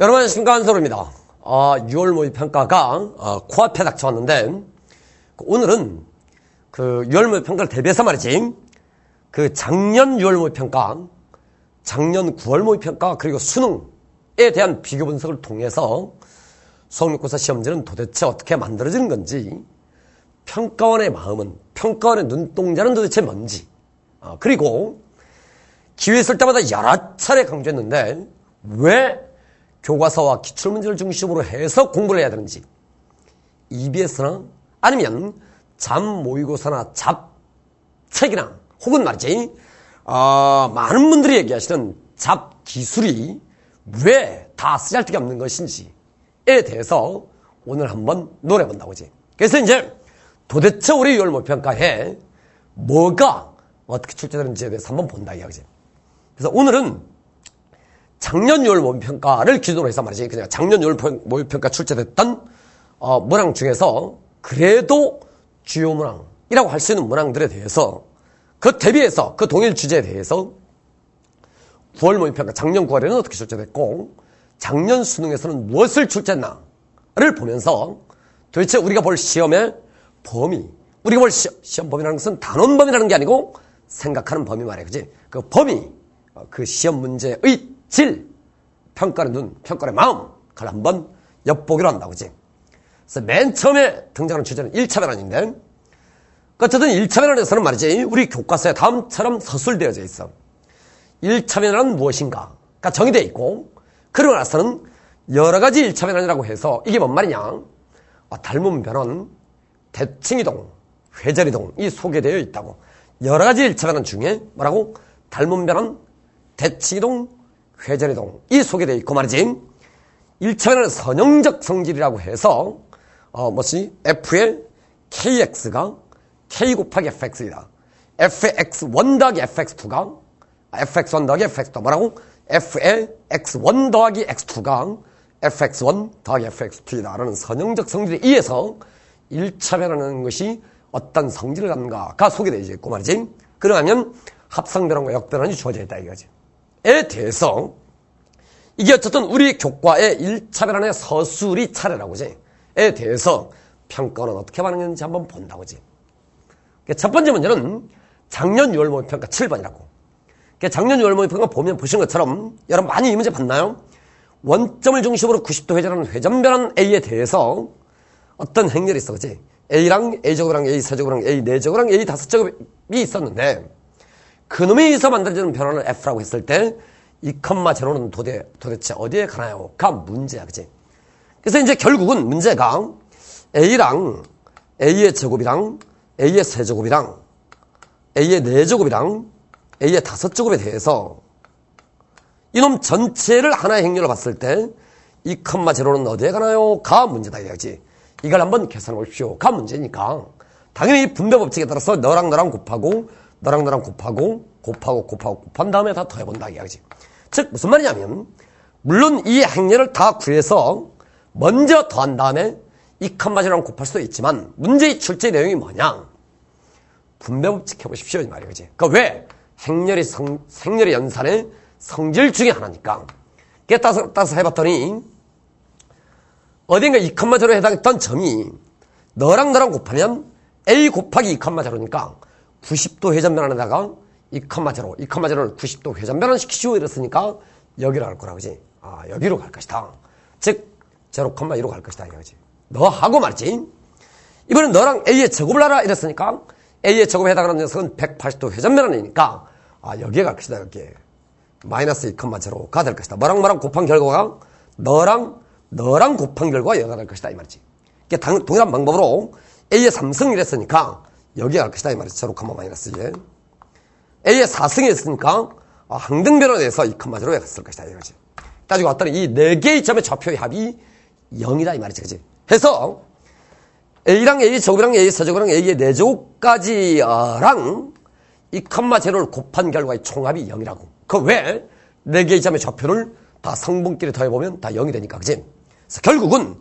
여러분 안녕하십니까, 한솔우입니다. 6월 모의평가가 코앞에 닥쳐왔는데, 오늘은 그 6월 모의평가를 대비해서 말이지, 그 작년 6월 모의평가, 작년 9월 모의평가, 그리고 수능에 대한 비교 분석을 통해서 수학육고사 시험지는 도대체 어떻게 만들어지는 건지, 평가원의 마음은, 평가원의 눈동자는 도대체 뭔지, 그리고 기회 있을 때마다 여러 차례 강조했는데 왜 교과서와 기출문제를 중심으로 해서 공부를 해야 되는지, EBS나 아니면 잡모의고사나 잡책이나 혹은 말이지 많은 분들이 얘기하시는 잡기술이 왜 다 쓰잘데기 없는 것인지에 대해서 오늘 한번 노려본다고지. 그래서 이제 도대체 우리 6월 모의평가에 뭐가 어떻게 출제되는지에 대해서 한번 본다 이야기지. 그래서 오늘은 작년 6월 모의평가를 기준으로 해서 말이지, 그냥 작년 6월 모의평가 출제됐던 문항 중에서 그래도 주요 문항이라고 할 수 있는 문항들에 대해서 그 대비해서 그 동일 주제에 대해서 9월 모의평가 작년 9월에는 어떻게 출제됐고 작년 수능에서는 무엇을 출제했나를 보면서 도대체 우리가 볼 시험의 범위, 우리가 볼 시험 범위라는 것은 단원 범위라는 게 아니고 생각하는 범위 말이야, 그지? 그 범위, 그 시험 문제의 질, 평가의 눈, 평가의 마음, 그걸 한번 엿보기로 한다고, 그지? 그래서 맨 처음에 등장하는 주제는 1차 변환인데, 어쨌든 1차 변환에서는 말이지, 우리 교과서에 다음처럼 서술되어져 있어. 1차 변환은 무엇인가가 정의되어 있고, 그러고 나서는 여러 가지 1차 변환이라고 해서 이게 뭔 말이냐? 닮은 변환, 대칭이동, 회절이동이 소개되어 있다고. 여러 가지 1차 변환 중에 뭐라고? 닮은 변환, 대칭이동, 회절이동이 소개되어 있고 말이지. 1차 변환은 선형적 성질이라고 해서 F의 KX가 K 곱하기 FX이다. FX1 더하기 FX2가 FX1 더하기 FX2 뭐라고? F의 X1 더하기 X2가 FX1 더하기 FX2이다 라는 선형적 성질에 의해서 1차 변환하는 것이 어떤 성질을 갖는가가 소개되어 있고 말이지. 그러면 합성변환과 역변환이 주어져 있다 이거지. 에 대해서 이게 어쨌든 우리 교과의 1차 변환의 서술이 차례라고지. 에 대해서 평가는 어떻게 반응했는지 한번 본다고지. 첫 번째 문제는 작년 6월 모의평가 7번이라고. 작년 6월 모의평가 보면 보신 것처럼 여러분 많이 이 문제 봤나요? 원점을 중심으로 90도 회전하는 회전변환 A에 대해서 어떤 행렬이 있어, 그치? A랑 A제곱이랑 A 세제곱이랑 A 네제곱이랑 A 다섯제곱이 있었는데 그놈에 의해서 만들어지는 변환을 F라고 했을 때 이 컴마 제로는 도대체 어디에 가나요? 가 문제야, 그치? 그래서 이제 결국은 문제가 A랑 A의 제곱이랑 A의 세제곱이랑 A의 네제곱이랑 A의 다섯제곱에 대해서 이놈 전체를 하나의 행렬로 봤을 때 이 컴마 제로는 어디에 가나요? 가 문제다 이거지. 이걸 한번 계산해 보십시오. 가 문제니까 당연히 분배 법칙에 따라서 너랑 너랑 곱하고 너랑 너랑 곱한 다음에 다 더해본다 이야기지. 즉 무슨 말이냐면 물론 이 행렬을 다 구해서 먼저 더한 다음에 이 컴마 제로랑 곱할 수도 있지만 문제의 출제 내용이 뭐냐? 분배 법칙 해보십시오 이 말이지. 그러니까 왜? 행렬의 연산의 성질 중에 하나니까. 그게 따서 해봤더니 어딘가 2,0에 해당했던 점이 너랑 너랑 곱하면 A 곱하기 2,0니까 90도 회전변환에다가 2,0를 90도 회전변환 시키시오 이랬으니까 여기로 갈 거라 그지. 여기로 갈 것이다. 즉 0,2로 갈 것이다 이거지. 너 하고 말이지. 이번엔 너랑 A의 제곱을 하라 이랬으니까 A의 제곱에 해당하는 녀석은 180도 회전변환이니까 여기에 갈 것이다. 여기에 마이너스 2,0가 될 것이다. 뭐랑 곱한 결과가 너랑 곱한 결과가 여기가 될 것이다 이 말이지. 동일한 방법으로 A의 3승 이랬으니까 여기에 갈 것이다 이 말이지. 0, 마이너스 1. A의 4승이 있으니까 항등변환에서 2,0에 갔을 것이다 이거지. 따지고 봤더니 이 4개의 점의 좌표의 합이 0이다 이 말이지. 그치? 해서 A랑 A의 제곱이랑 A의 세제곱이랑 A의 4제곱까지랑 2,0를 곱한 결과의 총합이 0이라고. 그 왜? 4개의 점의 좌표를 다 성분끼리 더해보면 다 0이 되니까, 그치? 그래서 결국은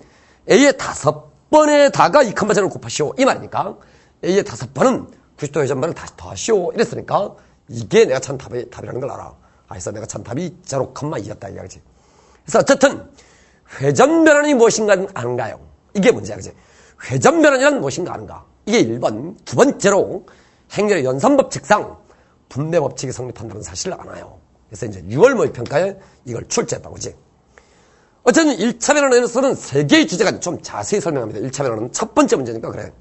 A의 5번에다가 2,0를 곱하시오. 이 말이니까 A의 5번은 90도 회전변을 다시 더하시오. 이랬으니까 이게 내가 찬 답이라는 걸 알아. 그래서 내가 찬 답이 0,2였다. 이거지. 그래서 어쨌든 회전변환이 무엇인가 아는가요? 이게 문제야, 그지? 회전변환이란 무엇인가 아는가? 이게 1번. 두 번째로 행렬의 연산법칙상 분배법칙이 성립한다는 사실을 아나요? 그래서 이제 6월 모의평가에 이걸 출제했다고, 그지? 어쨌든 1차 변환에서는 3개의 주제가 좀 자세히 설명합니다. 1차 변환은 첫 번째 문제니까 그래.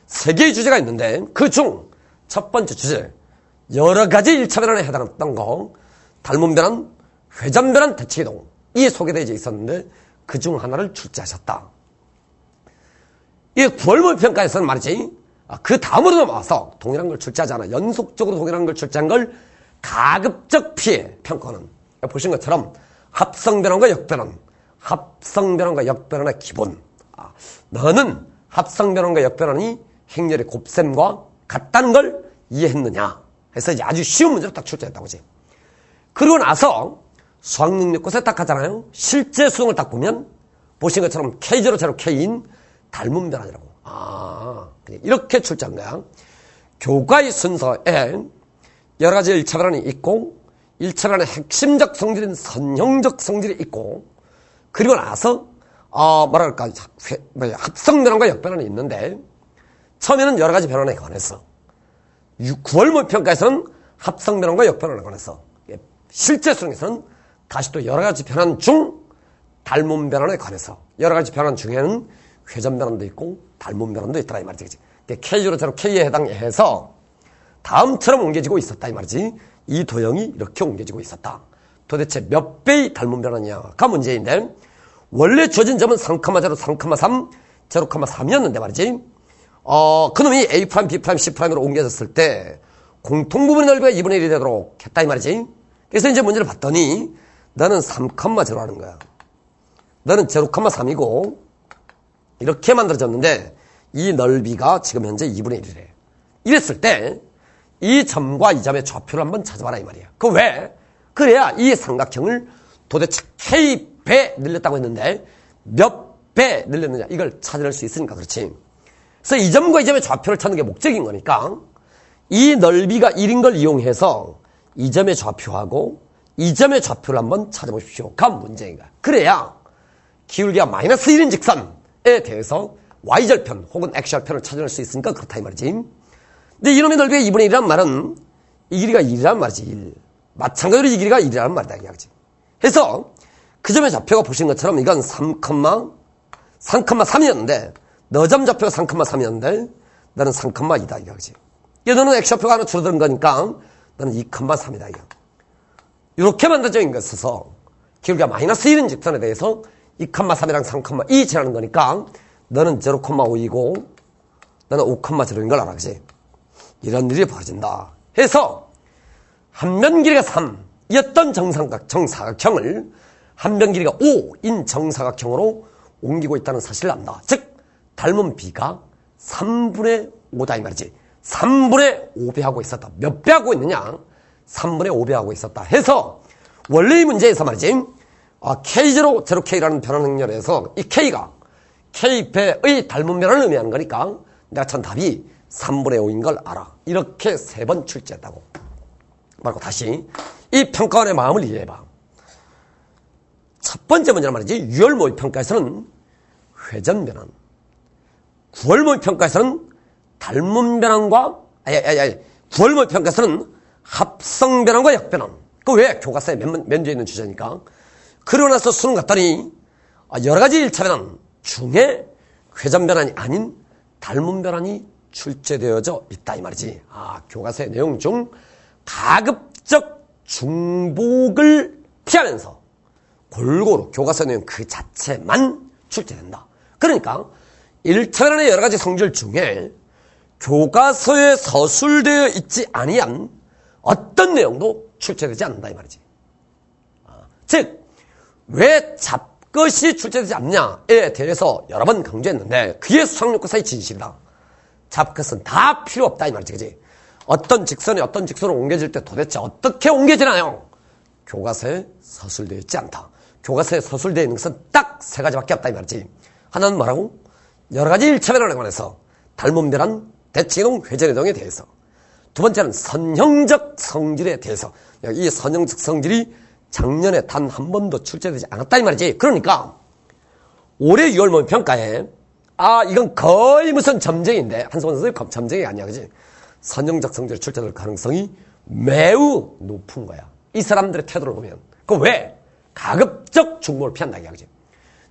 3개의 주제가 있는데 그 중 첫 번째 주제, 여러 가지 1차 변환에 해당했던 거, 닮은 변환, 회전 변환, 대칭 이동, 이 소개되어 있었는데 그 중 하나를 출제하셨다. 이 9월 모의평가에서는 말이지, 그 다음으로 넘어와서 동일한 걸 출제하지 않아. 연속적으로 동일한 걸 출제한 걸 가급적 피해 평가는 보신 것처럼 합성변환과 역변환, 합성변환과 역변환의 기본. 너는 합성변환과 역변환이 행렬의 곱셈과 같다는 걸 이해했느냐 해서 이제 아주 쉬운 문제로 딱 출제했다고 그지. 그리고 나서 수학능력고사에 딱 하잖아요. 실제 수능을 딱 보면 보신 것처럼 K0, 0, K인 닮은 변환이라고. 이렇게 출제한 거야. 교과의 순서에 여러 가지 1차 변환이 있고 1차 변환의 핵심적 성질인 선형적 성질이 있고 그리고 나서 뭐랄까 합성 변환과 역변환이 있는데 처음에는 여러 가지 변환에 관해서 9월 모의평가에서는 합성 변환과 역변환에 관해서 실제 수능에서는 다시 또 여러 가지 변환 중 닮은 변환에 관해서 여러 가지 변환 중에는 회전 변환도 있고 닮은 변환도 있더라 이 말이지. K0, 0, K에 해당해서 다음처럼 옮겨지고 있었다 이 말이지. 이 도형이 이렇게 옮겨지고 있었다. 도대체 몇 배의 닮은 변환이냐가 문제인데 원래 주어진 점은 3,0, 3,3, 0,3이었는데 말이지. 그놈이 A', B', C'으로 옮겨졌을 때 공통부분의 넓이가 2분의 1이 되도록 했다 이 말이지. 그래서 이제 문제를 봤더니 너는 3,0 하는 거야. 너는 0,3이고 이렇게 만들어졌는데 이 넓이가 지금 현재 2분의 1이래. 이랬을 때 이 점과 이 점의 좌표를 한번 찾아봐라 이 말이야. 그 왜? 그래야 이 삼각형을 도대체 K배 늘렸다고 했는데 몇 배 늘렸느냐 이걸 찾을 수 있으니까 그렇지. 그래서 이 점과 이 점의 좌표를 찾는 게 목적인 거니까 이 넓이가 1인 걸 이용해서 이 점의 좌표하고 이 점의 좌표를 한번 찾아보십시오가 문제인 거야. 그래야 기울기가 마이너스 1인 직선에 대해서 Y절편 혹은 X절편을 찾아낼 수 있으니까 그렇다 이 말이지. 근데 이놈의 넓이가 2분의 1이란 말은 이 길이가 1이란 말이지. 1. 마찬가지로 이 길이가 1이란 말이다. 이야기지. 그래서 그 점의 좌표가 보신 것처럼 이건 3,3이었는데 너 점 좌표가 3,3이었는데 나는 3,2다. 이야기지. 너는 X좌표가 하나 줄어든 거니까 나는 2,3이다. 이렇게 만들어져 있는 것에서 기울기가 마이너스 1인 직선에 대해서 2,3이랑 3,2 지나는 거니까 너는 0,5이고 나는 5,0인 걸 알아. 그지? 이런 일이 벌어진다. 해서 한변 길이가 3이었던 정사각형을 한변 길이가 5인 정사각형으로 옮기고 있다는 사실을 안다. 즉 닮은 B가 3분의 5다 이 말이지. 3분의 5배 하고 있었다. 몇 배 하고 있느냐? 3분의 5배 하고 있었다. 해서 원래 이 문제에서 말이지. K0, 0K라는 변환 행렬에서 이 K가 K배의 닮은 변환을 의미하는 거니까 내가 참 답이 3분의 5인 걸 알아. 이렇게 3번 출제했다고. 말고 다시 이 평가원의 마음을 이해해봐. 첫 번째 문제는 말이지. 6월 모의평가에서는 회전 변환, 9월 모의평가에서는 닮은 변환과 9월 모의평가에서는 합성 변환과 역변환. 그 왜? 교과서에 면제해 있는 주제니까. 그러고 나서 수능 갔더니 여러 가지 1차 변환 중에 회전 변환이 아닌 닮은 변환이 출제되어져 있다 이 말이지. 교과서의 내용 중 가급적 중복을 피하면서 골고루 교과서 내용 그 자체만 출제된다. 그러니까 1차 변환의 여러 가지 성질 중에 교과서에 서술되어 있지 아니한 어떤 내용도 출제되지 않는다 이 말이지. 즉 왜 잡것이 출제되지 않냐에 대해서 여러 번 강조했는데 그게 수학용고사의 진실이다. 잡것은 다 필요 없다 이 말이지. 그지? 어떤 직선이 어떤 직선으로 옮겨질 때 도대체 어떻게 옮겨지나요? 교과서에 서술되어 있지 않다. 교과서에 서술되어 있는 것은 딱 3가지밖에 없다 이 말이지. 하나는 뭐라고? 여러 가지 1차 변환에 관해서 닮은 변환, 대칭이동, 회전이동에 대해서. 두 번째는 선형적 성질에 대해서. 이 선형적 성질이 작년에 단 한 번도 출제되지 않았다 이 말이지. 그러니까 올해 6월 모의평가에 이건 거의 무슨 점쟁인데 한성원 선생님 점쟁이 아니야, 그지? 선형적 성질의 출제될 가능성이 매우 높은 거야. 이 사람들의 태도를 보면. 그 왜? 가급적 중복을 피한다, 그지?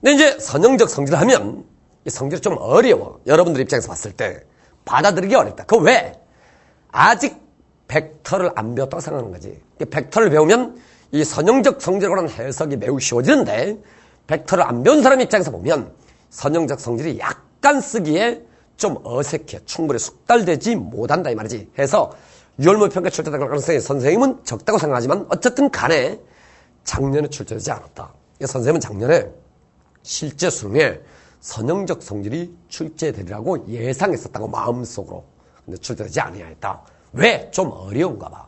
근데 이제 선형적 성질을 하면 이 성질이 좀 어려워. 여러분들 입장에서 봤을 때 받아들이기 어렵다. 그 왜? 아직 벡터를 안 배웠다고 생각하는 거지. 벡터를 배우면 이 선형적 성질에 관한 해석이 매우 쉬워지는데 벡터를 안 배운 사람 입장에서 보면 선형적 성질이 약간 쓰기에 좀 어색해. 충분히 숙달되지 못한다 이 말이지. 해서 6월 모의평가 출제될 가능성이 선생님은 적다고 생각하지만 어쨌든 간에 작년에 출제되지 않았다. 선생님은 작년에 실제 수능에 선형적 성질이 출제되리라고 예상했었다고 마음속으로. 근데 출제되지 아니하였다. 왜? 좀 어려운가 봐.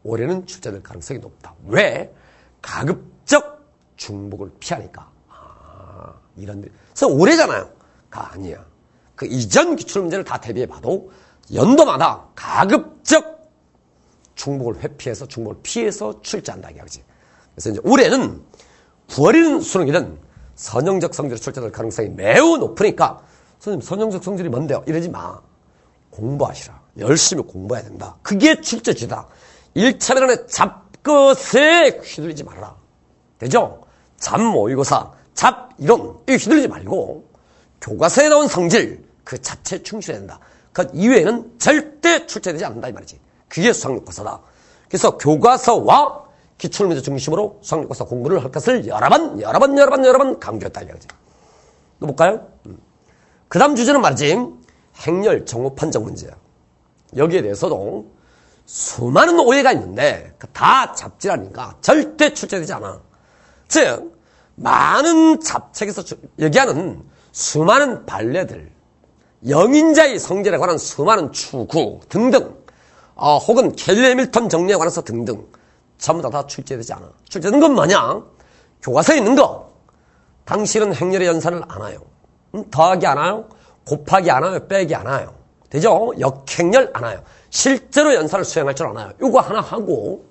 올해는 출제될 가능성이 높다. 왜? 가급적 중복을 피하니까. 이런. 그래서 올해잖아요. 아니야. 그 이전 기출문제를 다 대비해봐도 연도마다 가급적 중복을 회피해서 중복을 피해서 출제한다 이거지. 그래서 이제 올해는 9월이든 수능이든 선형적 성질이 출제될 가능성이 매우 높으니까 선생님 선형적 성질이 뭔데요? 이러지 마. 공부하시라. 열심히 공부해야 된다. 그게 출제지다. 1차 면허의 잡것에 휘둘리지 말아라. 되죠? 잡모의고사, 잡이론 이 휘둘리지 말고 교과서에 나온 성질 그 자체에 충실해야 된다. 그 이외에는 절대 출제되지 않는다 이 말이지. 그게 수학육과서다. 그래서 교과서와 기출문제 중심으로 수학육과서 공부를 할 것을 여러 번 강조했다 이거지. 또 볼까요? 그 다음 주제는 말이지 행렬 정오 판정 문제야. 여기에 대해서도 수많은 오해가 있는데 다 잡지라니까 절대 출제되지 않아. 즉 많은 잡책에서 얘기하는 수많은 판례들, 영인자의 성질에 관한 수많은 추구 등등, 혹은 켈리 해밀턴 정리에 관해서 등등 전부 다 출제되지 않아. 출제된 건 뭐냐? 교과서에 있는 거. 당신은 행렬의 연산을 안 해요. 더하기 안 해요. 곱하기 안 해요. 빼기 안 해요. 되죠? 역행렬 안 해요. 실제로 연산을 수행할 줄 아나요? 이거 하나 하고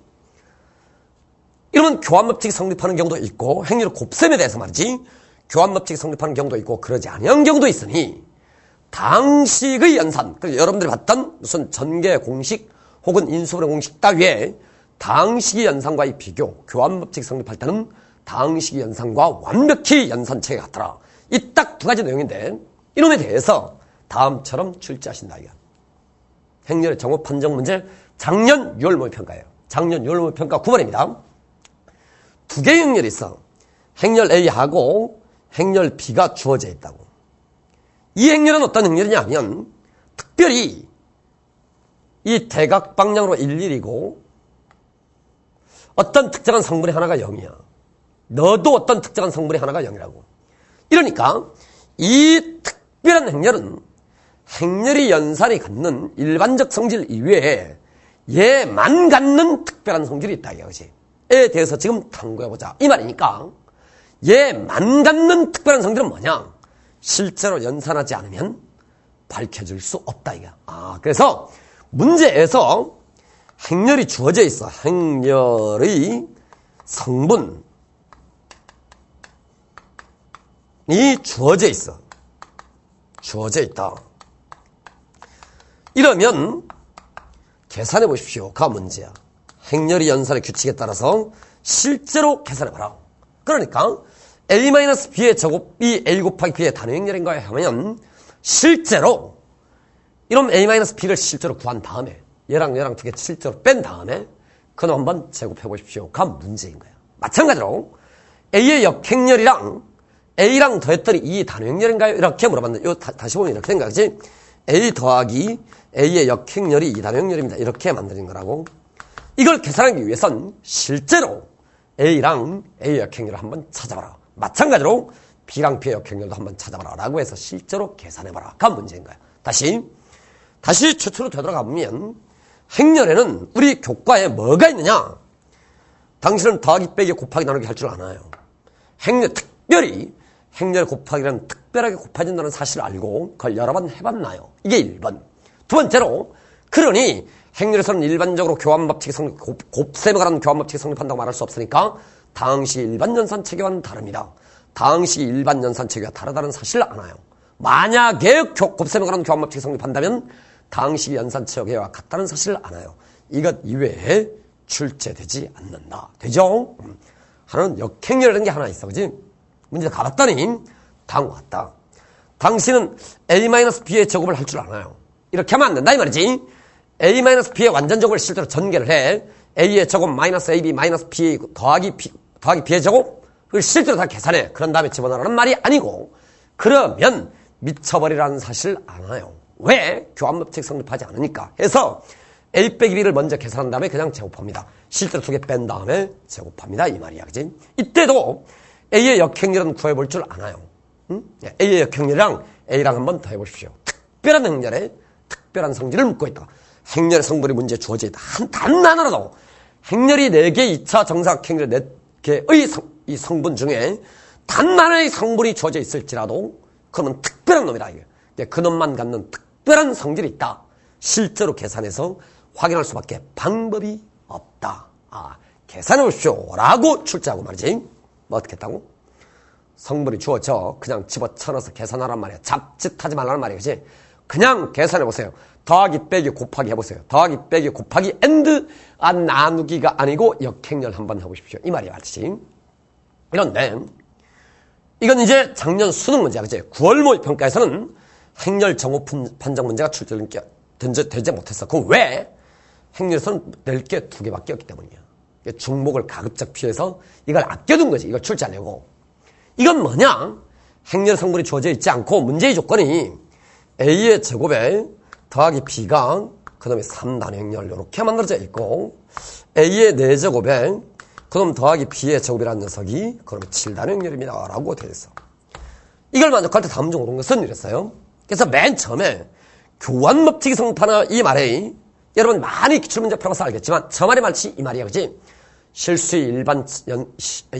이러면 교환법칙이 성립하는 경우도 있고 행렬 곱셈에 대해서 말이지 교환법칙이 성립하는 경우도 있고 그러지 않은 경우도 있으니 당식의 연산, 여러분들이 봤던 무슨 전개 공식 혹은 인수분해 공식 따위에 당식의 연산과의 비교, 교환법칙이 성립할 때는 당식의 연산과 완벽히 연산체가 같더라. 이 딱 두 가지 내용인데 이놈에 대해서 다음처럼 출제하신다 이거. 행렬의 정오 판정 문제 작년 6월 모의평가예요. 작년 6월 모의평가 9번입니다. 두 개의 행렬이 있어. 행렬 A하고 행렬 B가 주어져 있다고. 이 행렬은 어떤 행렬이냐 하면 특별히 이 대각 방향으로 11이고 어떤 특정한 성분의 하나가 0이야. 너도 어떤 특정한 성분의 하나가 0이라고. 이러니까 이 특별한 행렬은 행렬이 연산이 갖는 일반적 성질 이외에 얘만 갖는 특별한 성질이 있다 이거지. 에 대해서 지금 탐구해보자 이 말이니까 얘만 갖는 특별한 성질은 뭐냐? 실제로 연산하지 않으면 밝혀질 수 없다 이거. 그래서 문제에서 행렬이 주어져 있어. 행렬의 성분이 주어져 있어. 주어져 있다. 이러면 계산해 보십시오. 가 문제야. 행렬의 연산의 규칙에 따라서 실제로 계산해 봐라. 그러니까 A-B의 제곱이 A 곱하기 B의 단위행렬인가 하면 실제로 이런 A-B를 실제로 구한 다음에 얘랑 두 개 실제로 뺀 다음에 그놈 한번 제곱해 보십시오. 가 문제인 거야. 마찬가지로 A의 역행렬이랑 A랑 더했더니 이 단위행렬인가요? 이렇게 물어봤는데 다시 보면 이렇게 된 거지. A 더하기 A의 역행렬이 이 단위행렬입니다. 이렇게 만드는 거라고. 이걸 계산하기 위해선 실제로 A랑 A의 역행렬을 한번 찾아봐라. 마찬가지로 B랑 B의 역행렬도 한번 찾아봐라 라고 해서 실제로 계산해봐라 가 문제인 거야. 다시 최초로 되돌아가 보면 행렬에는 우리 교과에 뭐가 있느냐? 당신은 더하기 빼기 곱하기 나누기 할 줄 아나요? 특별히 행렬 곱하기는 특별하게 곱해진다는 사실을 알고 그걸 여러 번 해봤나요? 이게 1번. 두 번째로 그러니 행렬에서는 일반적으로 교환법칙이 곱셈에 관한 교환법칙이 성립한다고 말할 수 없으니까 당시 일반 연산 체계와는 다릅니다. 다항식이 일반 연산체계와 다르다는 사실을 아나요? 만약에 곱셈에 관한 교환법칙이 성립한다면 다항식이 연산체계와 같다는 사실을 아나요? 이것 이외에 출제되지 않는다. 되죠? 하나는 역행렬이라는 게 하나 있어. 그지? 문제 가봤더니 다음과 같다. 당신은 A-B의 제곱을 할 줄 아나요? 이렇게 하면 안 된다 이 말이지. A-B의 완전 제곱을 실제로 전개를 해. A의 제곱 마이너스 AB 마이너스 B 더하기 B의 제곱을 실제로 다 계산해. 그런 다음에 집어넣으라는 말이 아니고, 그러면 미쳐버리라는 사실을 아나요? 왜? 교환법칙 성립하지 않으니까 해서 A 빼기 B를 먼저 계산한 다음에 그냥 제곱합니다. 실제로 2개 뺀 다음에 제곱합니다 이 말이야. 그지? 이때도 A의 역행렬은 구해볼 줄 아나요? 응? A의 역행렬이랑 A랑 한번 더 해보십시오. 특별한 행렬에 특별한 성질을 묻고 있다. 행렬의 성분이 문제에 주어져 있다. 한 단 하나라도 행렬이 4개 2차 정사각행렬 4개의 이 성분 중에 단 하나의 성분이 주어져 있을지라도 그러면 특별한 놈이다. 이게. 그 놈만 갖는 특별한 성질이 있다. 실제로 계산해서 확인할 수밖에 방법이 없다. 계산해 보십시오. 라고 출제하고 말이지. 뭐 어떻게 했다고? 성분이 주어져 그냥 집어쳐넣어서 계산하란 말이야. 잡짓하지 말라는 말이야. 그치? 그냥 계산해 보세요. 더하기 빼기 곱하기 해보세요. 더하기 빼기 곱하기 엔드 나누기가 아니고 역행렬 한번 해보십시오. 이 말이야. 알지? 이런데 이건 이제 작년 수능 문제야. 그치? 9월 모의평가에서는 행렬 정오 판정 문제가 출제되지 못했어. 그 왜? 행렬에서는 낼 게 2개밖에 없기 때문이야. 중복을 가급적 피해서 이걸 아껴둔 거지. 이걸 출제하려고. 이건 뭐냐? 행렬 성분이 주어져 있지 않고 문제의 조건이 A의 제곱에 더하기 B가 그 다음에 3단위 행렬 이렇게 만들어져 있고, A의 4제곱에 그럼 더하기 B의 제곱이라는 녀석이 그러면 7단위 행렬입니다 라고 되어 있어. 이걸 만족할 때 다음 중 옳은 것은 이랬어요. 그래서 맨 처음에 교환법칙이 성립하나 이 말에 여러분 많이 기출문제 풀어봐서 알겠지만 저 말의 말치 이 말이야. 그치? 실수의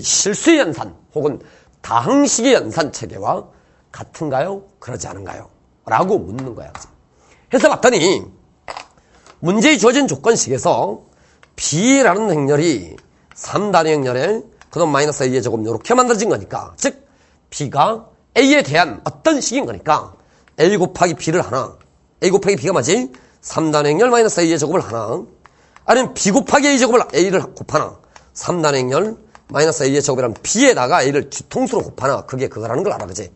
실수의 연산 혹은 다항식의 연산체계와 같은가요? 그러지 않은가요? 라고 묻는 거야. 그치? 해서 봤더니 문제에 주어진 조건식에서 B라는 행렬이 3단위 행렬에 그놈 마이너스 A의 제곱 이렇게 만들어진 거니까, 즉 B가 A에 대한 어떤 식인 거니까 A 곱하기 B를 하나, A 곱하기 B가 뭐지? 3단위 행렬 마이너스 A의 제곱을 하나, 아니면 B 곱하기 A 제곱을 A를 곱하나, 3단위 행렬 마이너스 A의 제곱이라면 B에다가 A를 뒤통수로 곱하나, 그게 그거라는 걸 알아. 그지?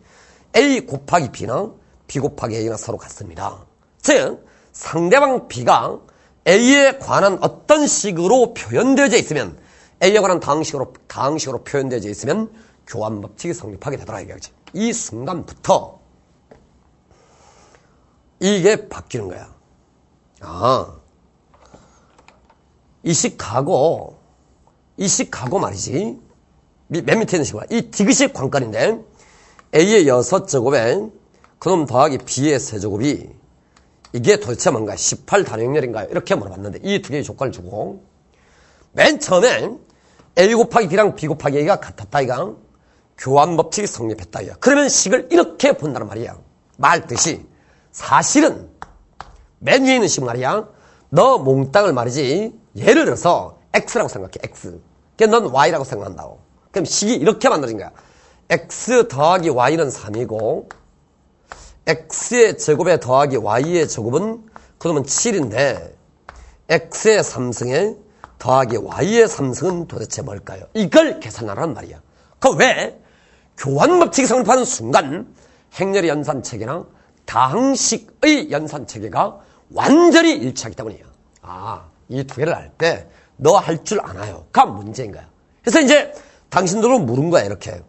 A 곱하기 B나 B 곱하기 A나 서로 같습니다. 즉 상대방 B가 A에 관한 어떤 식으로 표현되어져 있으면, A에 관한 다항식으로 표현되어져 있으면 교환법칙이 성립하게 되더라 이거지. 이 순간부터 이게 바뀌는 거야. 이 식하고 말이지. 맨 밑에 있는 식으로 이 디귿식 관건인데 A의 6제곱에 그놈 더하기 B의 세제곱이 이게 도대체 뭔가 18단위 행렬인가요? 이렇게 물어봤는데 이 2개의 조건을 주고 맨 처음에 A 곱하기 B랑 B 곱하기 A가 같았다 이가 교환법칙이 성립했다 이가. 그러면 식을 이렇게 본다는 말이야. 말뜻이 사실은 맨 위에 있는 식 말이야. 너 몽땅을 말이지. 예를 들어서 X라고 생각해. X. 그러니까 넌 Y라고 생각한다고. 그럼 식이 이렇게 만들어진 거야. X 더하기 Y는 3이고 X의 제곱에 더하기 Y의 제곱은 그러면 7인데 X의 3승에 더하기 Y의 3승은 도대체 뭘까요? 이걸 계산하라는 말이야. 그 왜? 교환법칙이 성립하는 순간 행렬의 연산체계나 다항식의 연산체계가 완전히 일치하기 때문이야. 이 2개를 알 때 너 할 줄 아나요? 가 문제인 거야. 그래서 이제 당신들로 물은 거야. 이렇게.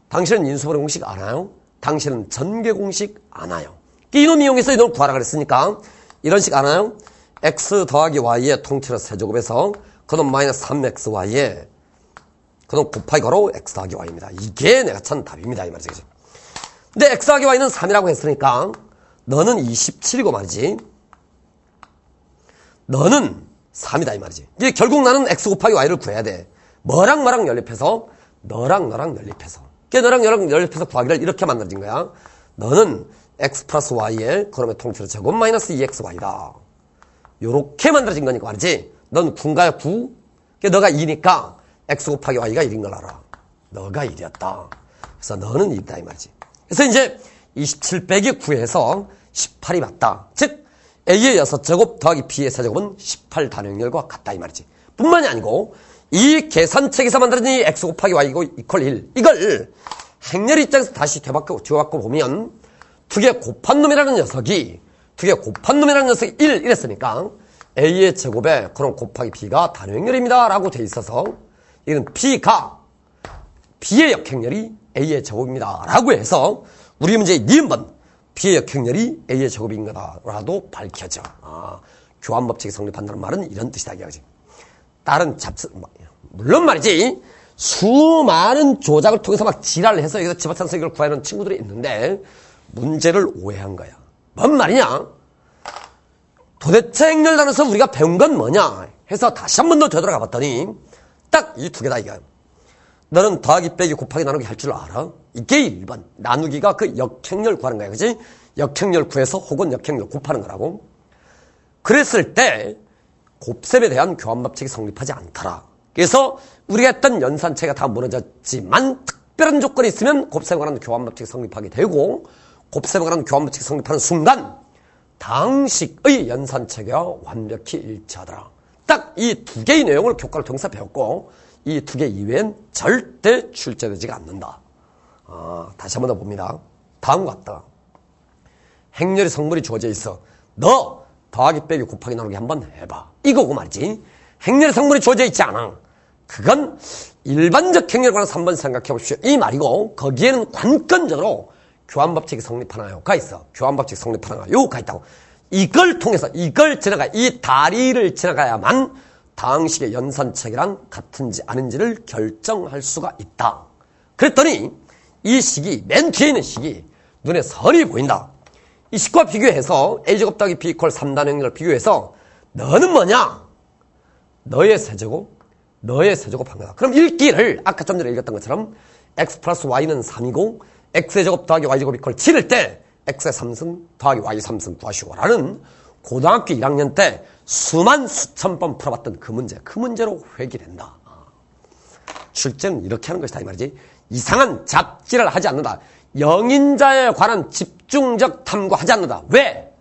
당신은 인수분해 공식 아나요? 당신은 전개 공식 아나요? 이놈 이용해서 이놈을 구하라 그랬으니까 이런 식 아나요? X 더하기 Y의 통틀어 세제곱에서 그놈 마이너스 3XY에 그놈 곱하기 괄호 X 더하기 Y입니다. 이게 내가 천 답입니다. 이 말이지. 근데 X 더하기 Y는 3이라고 했으니까 너는 27이고 말이지. 너는 3이다 이 말이지. 이게 결국 나는 X 곱하기 Y를 구해야 돼. 뭐랑 연립해서? 너랑 연립해서. 너랑 연립해서 구하기를 이렇게 만들어진 거야. 너는 X 플러스 Y의 그놈의 통틀어 제곱 마이너스 2XY다. 요렇게 만들어진 거니까 말이지. 넌 9인가요? 9? 너가 2니까 X 곱하기 Y가 1인 걸 알아. 너가 1이었다. 그래서 너는 2이다 이 말이지. 그래서 이제 27 빼기 9에서 18이 맞다. 즉 A의 6제곱 더하기 B의 세제곱은 18 단위행렬과 같다 이 말이지. 뿐만이 아니고 이 계산책에서 만들어진 이 x 곱하기 y 이퀄 1 이걸 행렬 입장에서 다시 뒤바꿔 보면 두 개 곱한 놈이라는 녀석이 1 이랬으니까 A의 제곱에 그럼 곱하기 B가 단위행렬입니다 라고 돼 있어서 이건 B가 B의 역행렬이 A의 제곱입니다 라고 해서 우리 문제의 니은번 B의 역행렬이 A의 제곱인 거다라도 밝혀져. 교환법칙이 성립한다는 말은 이런 뜻이다 이거지. 다른 물론 말이지 수많은 조작을 통해서 막 지랄을 해서 여기서 집합산수 이걸 구하는 친구들이 있는데 문제를 오해한 거야. 뭔 말이냐? 도대체 행렬 단에서 우리가 배운 건 뭐냐 해서 다시 한 번 더 되돌아가 봤더니 딱 이 두 개다 이거야. 너는 더하기 빼기 곱하기 나누기 할 줄 알아? 이게 1번 나누기가 그 역행렬 구하는 거야. 그치? 역행렬 구해서 혹은 역행렬 곱하는 거라고. 그랬을 때 곱셈에 대한 교환법칙이 성립하지 않더라. 그래서 우리가 했던 연산체가 다 무너졌지만 특별한 조건이 있으면 곱셈에 관한 교환법칙이 성립하게 되고 곱셈에 관한 교환법칙이 성립하는 순간 당식의 연산체가 완벽히 일치하더라. 딱 이 두 개의 내용을 교과를 통해서 배웠고 이 두 개 이외엔 절대 출제되지가 않는다. 다시 한 번 더 봅니다. 다음과 같다. 행렬의 성분이 주어져 있어. 너 더하기 빼기 곱하기 나누기 한번 해봐. 이거고 말이지. 행렬의 성분이 주어져 있지 않아. 그건 일반적 행렬에 관해서 한번 생각해 보십시오. 이 말이고 거기에는 관건적으로 교환법칙이 성립하나요가 있어. 교환법칙이 성립하나요가 있다고. 이걸 통해서 이 다리를 지나가야만 당식의 연산책이랑 같은지 아닌지를 결정할 수가 있다. 그랬더니 이 식이 맨 뒤에 있는 식이 눈에 선이 보인다. 이 식과 비교해서 a제곱 더하기 b 이퀄 3단의 행렬을 비교해서 너는 뭐냐? 너의 세제곱 한 거다. 그럼 읽기를 아까 좀 전에 읽었던 것처럼 x 플러스 y는 3이고 x의 제곱 더하기 y제곱 이퀄 7일 때 x의 3승 더하기 y 3승 구하시오라는 고등학교 1학년 때 수천 번 풀어봤던 그 문제로 회귀된다. 출제는 이렇게 하는 것이다 이 말이지. 이상한 잡지를 하지 않는다. 영인자에 관한 집중적 탐구하지 않는다. 왜?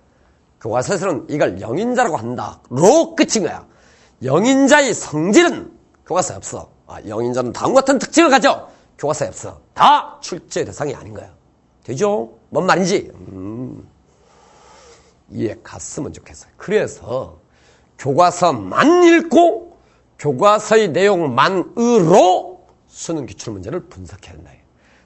교과서에서는 이걸 영인자라고 한다로 끝인 거야. 영인자의 성질은 교과서에 없어. 영인자는 다음과 같은 특징을 가져. 교과서에 없어. 다 출제 대상이 아닌 거야. 되죠? 뭔 말인지 이해 갔으면 좋겠어요. 그래서 교과서만 읽고 교과서의 내용만으로 수능 기출문제를 분석해야 된다.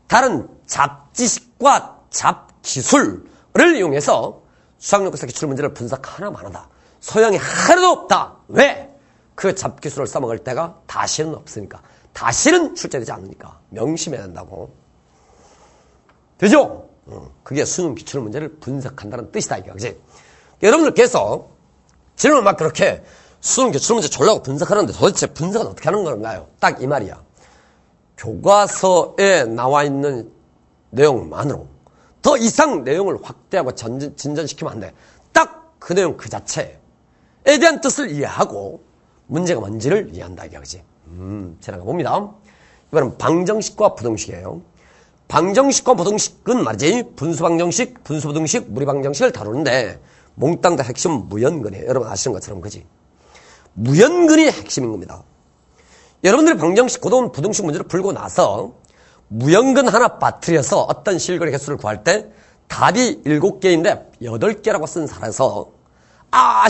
다른 잡지식과 잡기술을 이용해서 수학연구소 기출문제를 분석하나 마나다. 소양이 하나도 없다. 왜? 그 잡기술을 써먹을 때가 다시는 없으니까. 다시는 출제되지 않으니까. 명심해야 된다고. 되죠? 그게 수능 기출문제를 분석한다는 뜻이다. 그지? 여러분들께서 질문을 막 그렇게 수능 기출문제 졸라고 분석하는데 도대체 분석은 어떻게 하는 건가요? 딱 이 말이야. 교과서에 나와 있는 내용만으로 더 이상 내용을 확대하고 진전시키면 안 돼. 딱 그 내용 그 자체에 대한 뜻을 이해하고 문제가 뭔지를 이해한다. 이거지. 지나가 봅니다. 이번엔 방정식과 부등식이에요. 방정식과 부등식은 말이지 분수방정식, 분수부등식, 무리방정식을 다루는데 몽땅 다 핵심은 무연근이에요. 여러분 아시는 것처럼 그지? 무연근이 핵심인 겁니다. 여러분들이 방정식, 고도운 부등식 문제를 풀고 나서 무연근 하나 빠뜨려서 어떤 실거래 개수를 구할 때 답이 7개인데 8개라고 쓴 사람에서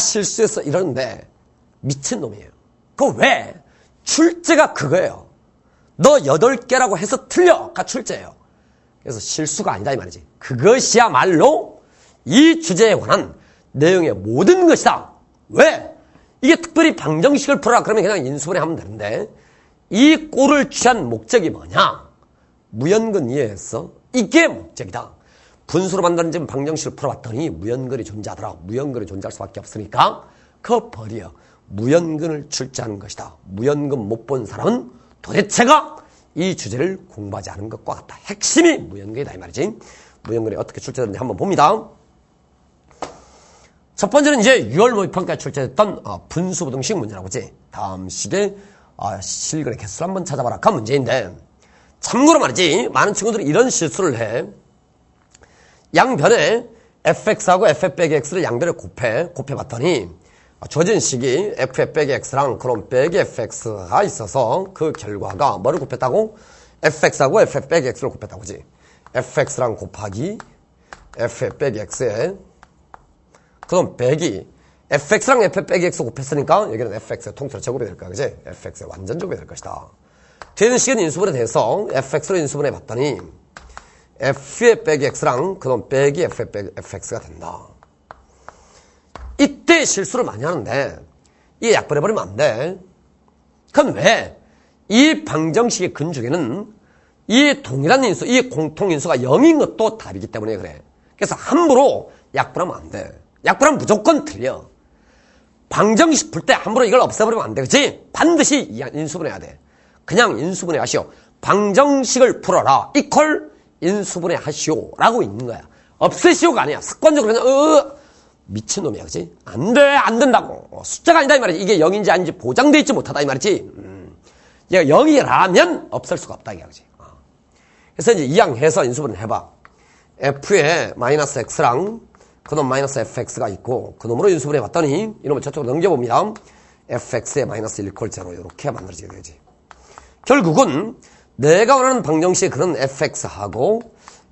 실수했어 이러는데 미친놈이에요. 그거 왜? 출제가 그거예요. 너 8개라고 해서 틀려가 출제예요. 그래서 실수가 아니다 이 말이지. 그것이야말로 이 주제에 관한 내용의 모든 것이다. 왜? 이게 특별히 방정식을 풀어라 그러면 그냥 인수분해 하면 되는데 이 꼴을 취한 목적이 뭐냐? 무연근 이해했어? 이게 목적이다. 분수로 만들어진 방정식을 풀어봤더니 무연근이 존재하더라. 무연근이 존재할 수밖에 없으니까 그거 버려. 무연근을 출제하는 것이다. 무연근 못 본 사람은 도대체가 이 주제를 공부하지 않은 것과 같다. 핵심이 무연근이다 이 말이지. 무연근이 어떻게 출제되는지 한번 봅니다. 첫 번째는 이제 6월 모의평가에 출제됐던 분수부등식 문제라고 하지. 다음 시기에 실근의 개수를 한번 찾아봐라. 그 문제인데 참고로 말이지, 많은 친구들이 이런 실수를 해. 양변에 fx하고 f 빼기 x를 양변에 곱해봤더니 주어진 식이 f 빼기 x랑 그럼 빼기 fx가 있어서 그 결과가 뭐를 곱했다고? fx하고 f 빼기 x를 곱했다고 그지? fx랑 곱하기 f 빼기 x에 그럼 빼기 fx랑 f 빼기 x 곱했으니까 여기는 fx의 통째로 제곱이 될 거야 그지? fx의 완전 제곱이 될 것이다. 뒤에는 식은 인수분해 돼서 fx로 인수분해 봤더니 f의 빼기 x랑 그놈 빼기 f의 빼기 fx가 된다. 이때 실수를 많이 하는데 이게 약분해버리면 안 돼. 그건 왜? 이 방정식의 근중에는 이 동일한 인수, 이 공통인수가 0인 것도 답이기 때문에 그래. 그래서 함부로 약분하면 안 돼. 약분하면 무조건 틀려. 방정식 풀 때 함부로 이걸 없애버리면 안 돼. 그치? 반드시 인수분해야 돼. 그냥 인수분해 하시오. 방정식을 풀어라. 이퀄 인수분해 하시오. 라고 있는 거야. 없애시오가 아니야. 습관적으로 그냥, 미친놈이야. 그치? 안 돼. 안 된다고. 숫자가 아니다. 이 말이지. 이게 0인지 아닌지 보장되어 있지 못하다. 이 말이지. 얘가 0이라면 없앨 수가 없다. 이게. 그치? 그래서 이제 이항해서 인수분해 해봐. f에 마이너스 x랑 그놈 마이너스 fx가 있고 그놈으로 인수분해 봤더니 이놈을 저쪽으로 넘겨보면 fx에 마이너스 1 콜 제로 이렇게 만들어지게 되지. 결국은 내가 원하는 방정식의 그런 fx하고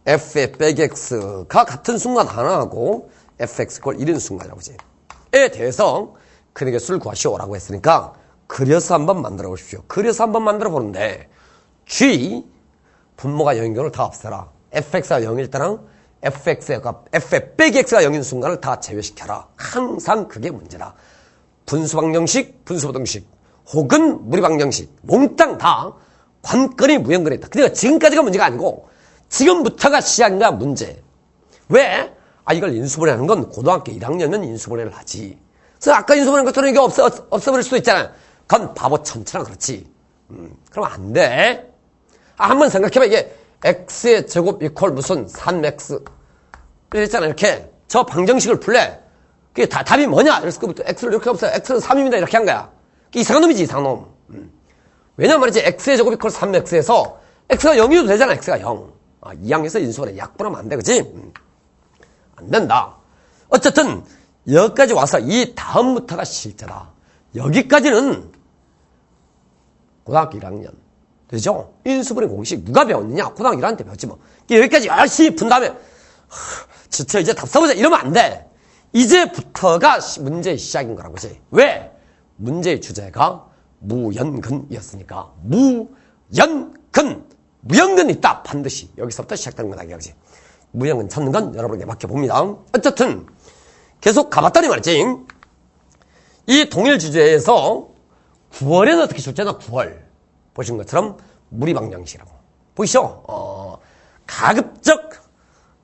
f의 빼기 x가 같은 순간 하나하고 fx 꼴 1인 순간이라고 하지. 에 대해서 그에게 수를 구하시오라고 했으니까 그려서 한번 만들어 보십시오. 그려서 한번 만들어 보는데 g 분모가 0인 경우를 다 없애라. fx가 0일 때랑 fx가 f 빼기 x가 0인 순간을 다 제외시켜라. 항상 그게 문제다. 분수방정식, 분수부등식 혹은 무리방정식 몽땅 다 관건이 무형건이 있다. 그러니까 지금까지가 문제가 아니고 지금부터가 시작인가 문제. 왜? 이걸 인수분해하는 건 고등학교 1학년은 인수분해를 하지. 그래서 아까 인수분해한 것처럼 이게 없어버릴 수도 있잖아요. 그건 바보 천천아 그렇지. 그럼 안 돼. 한번 생각해봐. 이게 x의 제곱 이퀄 무슨 3x 이랬잖아. 이렇게 저 방정식을 풀래. 그게 답이 뭐냐? 그래서 그부터 x를 이렇게 없어요. x는 3입니다. 이렇게 한 거야. 이상한 놈이지 이상한 놈. 왜냐면 말이지 x의 제곱 이퀄 3x에서 x가 0이어도 되잖아. x가 0. 이항에서 인수분해 약분하면 안 돼. 그치? 안 된다. 어쨌든 여기까지 와서 이 다음부터가 실제다. 여기까지는 고등학교 1학년 되죠? 인수분해 공식 누가 배웠느냐? 고등학교 1학년 때 배웠지 뭐. 여기까지 열심히 푼 다음에 진짜 이제 답 써보자 이러면 안 돼. 이제부터가 문제의 시작인 거라고. 그치? 왜? 문제의 주제가 무연근이었으니까. 무연근. 무연근이 있다. 반드시. 여기서부터 시작되는 거다. 그치? 무연근 찾는 건 여러분에게 맡겨봅니다. 어쨌든 계속 가봤더니 말이지. 이 동일 주제에서 9월에는 어떻게 출제나 9월. 보신 것처럼 무리방정식이라고. 보이시죠? 가급적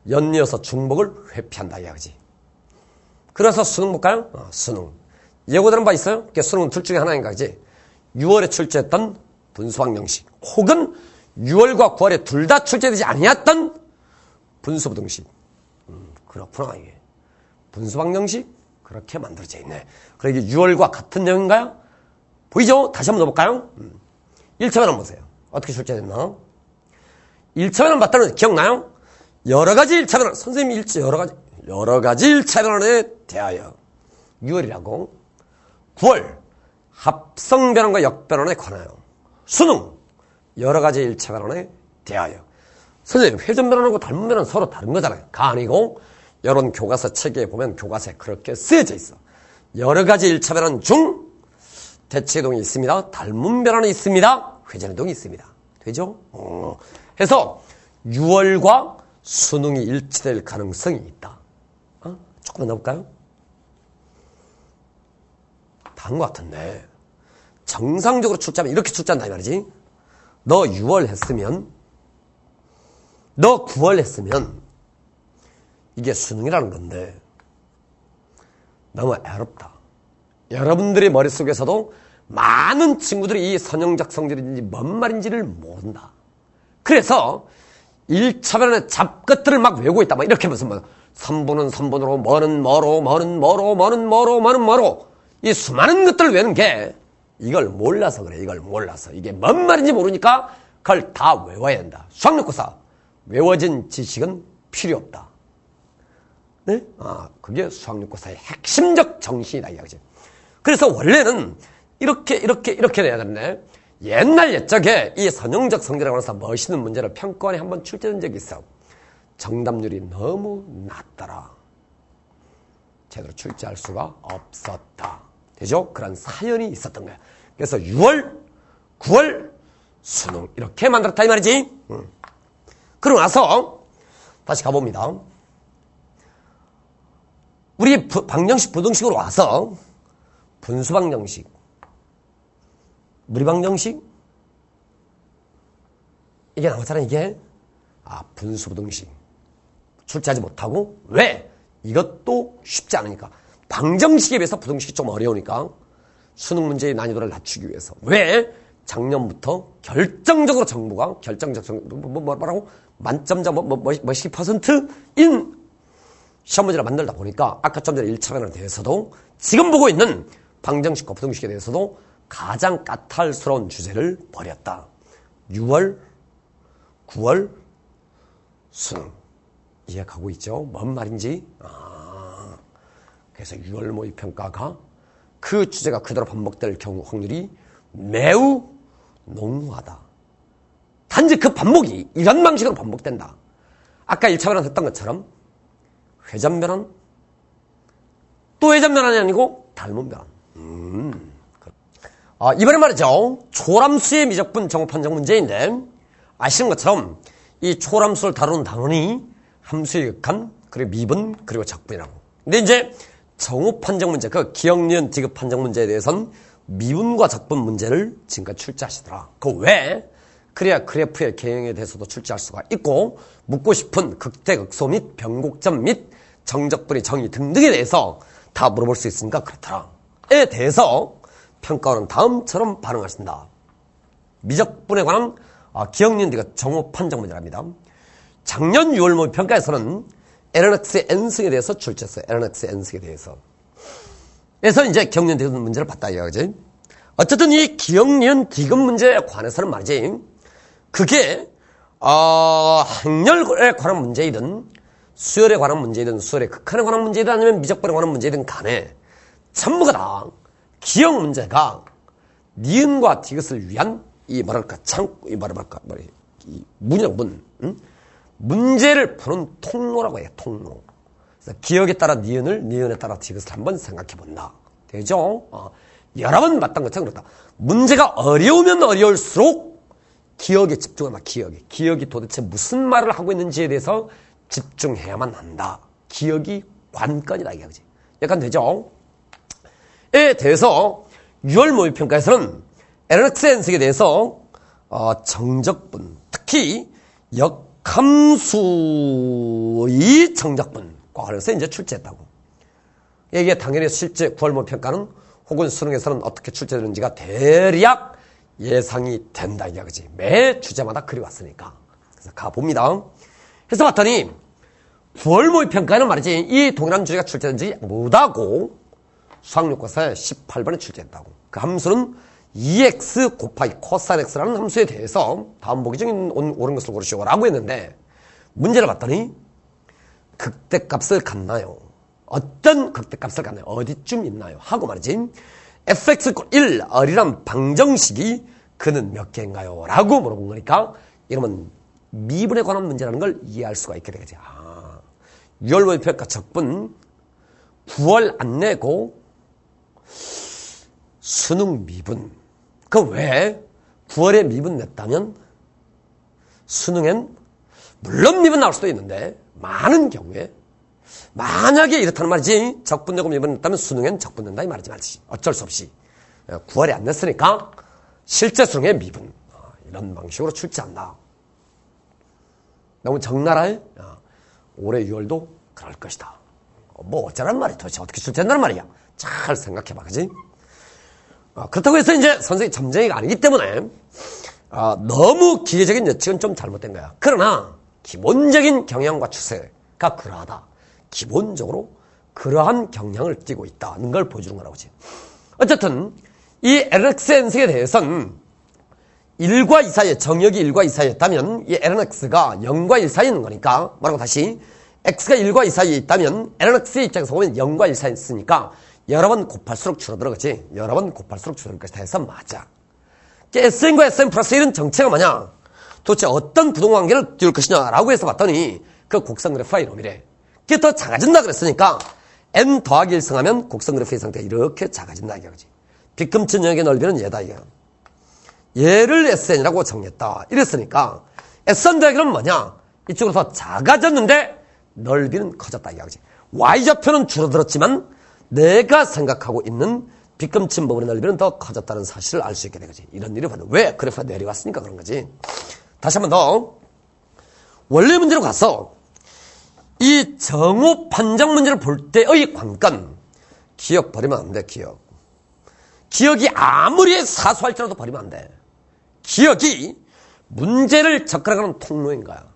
연이어서 중복을 회피한다. 이야기지. 그래서 수능 볼까요? 수능. 예고되는 바 있어요? 수능은 둘 중에 하나인가, 그지? 6월에 출제했던 분수방정식. 혹은 6월과 9월에 둘 다 출제되지 아니었던 분수부등식. 그렇구나, 이게. 분수방정식? 그렇게 만들어져 있네. 그래, 이게 6월과 같은 내용인가요? 보이죠? 다시 한번 넣어볼까요? 1차 변환 보세요. 어떻게 출제됐나? 1차 변환 봤다는 기억나요? 여러 가지 1차 변환. 선생님이 여러 가지 1차 변환에 대하여 6월이라고 9월 합성 변환과 역변환에 관하여 수능 여러 가지 1차 변환에 대하여. 선생님 회전 변환하고 닮은 변환은 서로 다른 거잖아요. 아니고 이런 교과서 책에 보면 교과서에 그렇게 쓰여져 있어. 여러 가지 1차 변환 중 대치이동이 있습니다. 닮은 변환이 있습니다. 회전이동이 있습니다. 되죠? 해서 6월과 수능이 일치될 가능성이 있다. 조금만 넣어볼까요? 다 한 것 같은데. 정상적으로 출제하면 이렇게 출제한다 이 말이지. 너 6월 했으면 너 9월 했으면 이게 수능이라는 건데 너무 애롭다. 여러분들의 머릿속에서도 많은 친구들이 이 선형적 성질인지 뭔 말인지를 모른다. 그래서 1차 변환의 잡것들을 막 외우고 있다. 막 이렇게 하면서 뭐 3분은 3분으로 뭐는 뭐로 뭐는 뭐로 뭐는 뭐로 뭐는 뭐로 이 수많은 것들을 외우는 게 이걸 몰라서 그래. 이걸 몰라서. 이게 뭔 말인지 모르니까 그걸 다 외워야 된다. 수학용고사 외워진 지식은 필요 없다. 네? 그게 수학용고사의 핵심적 정신이다 이야기지. 그래서 원래는 이렇게 돼야 되는데 옛날 옛적에 이 선형적 성질에 관해서 멋있는 문제를 평가원에 한번 출제된 적이 있어. 정답률이 너무 낮더라. 제대로 출제할 수가 없었다. 되죠? 그런 사연이 있었던 거야. 그래서 6월, 9월, 수능 이렇게 만들었다 이 말이지. 그러고 나서 다시 가봅니다. 우리 방정식, 부등식으로 와서 분수방정식, 무리방정식 이게 나왔잖아 이게. 분수부등식 출제하지 못하고. 왜? 이것도 쉽지 않으니까. 방정식에 비해서 부등식이 좀 어려우니까 수능 문제의 난이도를 낮추기 위해서. 왜? 작년부터 결정적으로 정부가 뭐라고 만점자 몇십 %인 시험 문제를 만들다 보니까 아까 좀 전에 1차변에 대해서도 지금 보고 있는 방정식과 부등식에 대해서도 가장 까탈스러운 주제를 벌였다. 6월, 9월 수능 이해가고 있죠? 뭔 말인지. 그래서 6월 모의평가가 그 주제가 그대로 반복될 경우 확률이 매우 농후하다. 단지 그 반복이 이런 방식으로 반복된다. 아까 1차 변환 했던 것처럼 회전 변환, 또 회전 변환이 아니고 닮은 변환. 이번에 말이죠. 초람수의 미적분 정호 판정 문제인데 아시는 것처럼 이 초람수를 다루는 단원이 함수의 극한, 그리고 미분, 그리고 적분이라고. 근데 이제 정호 판정 문제, 그 기억, 니은, 디귿 판정 문제에 대해서는 미분과 적분 문제를 지금까지 출제하시더라. 그 왜? 그래야 그래프의 개형에 대해서도 출제할 수가 있고, 묻고 싶은 극대, 극소 및 변곡점 및 정적분의 정의 등등에 대해서 다 물어볼 수 있으니까 그렇더라. 에 대해서 평가원은 다음처럼 반응하신다. 미적분에 관한 기억, 니은, 디귿 정호 판정 문제랍니다. 작년 6월 모의평가에서는 LNX의 N승에 대해서 출제했어요. LNX의 N승에 대해서. 그래서 이제 기억, 니은, 디귿 문제를 봤다 이거지. 어쨌든 이 기억, 니은, 디귿 문제에 관해서는 말이지. 그게 행렬에 관한 문제이든 수열에 관한 문제이든 수열의 극한에 관한 문제이든 아니면 미적분에 관한 문제이든 간에 전부가 다 기억 문제가 니은과 디귿을 위한 이 문이라고 문제를 푸는 통로라고 해요. 통로. 그래서 기억에 따라 니은을, 니은에 따라 디귿을 한번 생각해 본다. 되죠? 여러 번 봤던 것처럼 그렇다. 문제가 어려우면 어려울수록 기억에 집중한다. 기억이 도대체 무슨 말을 하고 있는지에 대해서 집중해야만 한다. 기억이 관건이다 이거지. 약간 되죠? 에 대해서 6월 모의평가에서는 LNX의 N승에 대해서 정적분, 특히 역함수의 정적분과 관련해서 이제 출제했다고. 이게 당연히 실제 9월 모의평가는 혹은 수능에서는 어떻게 출제되는지가 대략 예상이 된다 이야기지. 매 주제마다 그리 왔으니까. 그래서 가봅니다. 해서 봤더니 9월 모의평가에는 말이지 이 동일한 주제가 출제된지 못하고 수학용고사에 18번에 출제했다고. 그 함수는 2x 곱하기 코사인 x라는 함수에 대해서 다음 보기 중에 옳은 것을 고르시오라고 했는데 문제를 봤더니 극대값을 갖나요? 어떤 극대값을 갖나요? 어디쯤 있나요? 하고 말이지 fx 1 이란 방정식이 그는 몇 개인가요? 라고 물어본 거니까 이러면 미분에 관한 문제라는 걸 이해할 수가 있게 되겠지. 6월 모의평가 적분 9월 안 내고 수능 미분. 그 왜 9월에 미분 냈다면 수능엔 물론 미분 나올 수도 있는데 많은 경우에 만약에 이렇다는 말이지 적분 내고 미분 냈다면 수능엔 적분 낸다 이 말이지. 어쩔 수 없이 9월에 안 냈으니까 실제 수능에 미분. 이런 방식으로 출제한다. 너무 적나라해? 올해 6월도 그럴 것이다. 뭐 어쩌란 말이야. 도대체 어떻게 출제한다는 말이야. 잘 생각해봐. 그지? 그렇다고 해서 이제 선생님이 점쟁이가 아니기 때문에 너무 기계적인 예측은 좀 잘못된 거야. 그러나 기본적인 경향과 추세가 그러하다. 기본적으로 그러한 경향을 띠고 있다는 걸 보여주는 거라고 하지. 어쨌든 이 LXN승에 대해서는 1과 2 사이에, 정역이 1과 2 사이에 있다면 이 lnx가 0과 1 사이에 있는 거니까 뭐라고 다시 x가 1과 2 사이에 있다면 lnx의 입장에서 보면 0과 1 사이에 있으니까 여러 번 곱할수록 줄어들어. 그치? 여러 번 곱할수록 줄어들 것이다 해서 맞아. SN과 SN 플러스 1은 정체가 뭐냐? 도대체 어떤 부동관계를 띄울 것이냐라고 해서 봤더니 그 곡선 그래프가 이놈이래. 그게 더 작아진다 그랬으니까 n 더하기 1승하면 곡선 그래프의 상태가 이렇게 작아진다 이거지. 빗금치 영역의 넓이는 얘다 이거. 얘를 SN이라고 정했다. 이랬으니까 SN 더하기는 뭐냐? 이쪽으로 더 작아졌는데 넓이는 커졌다 이거지. Y좌표는 줄어들었지만 내가 생각하고 있는 빗금친 부분의 넓이는 더 커졌다는 사실을 알 수 있게 된 거지. 이런 일이 바로 왜 그래프가 내려갔으니까 그런 거지. 다시 한 번 더. 원래 문제로 가서 이 정오 판정 문제를 볼 때의 관건. 기억 버리면 안 돼, 기억. 기억이 아무리 사소할지라도 버리면 안 돼. 기억이 문제를 접근하는 통로인 거야.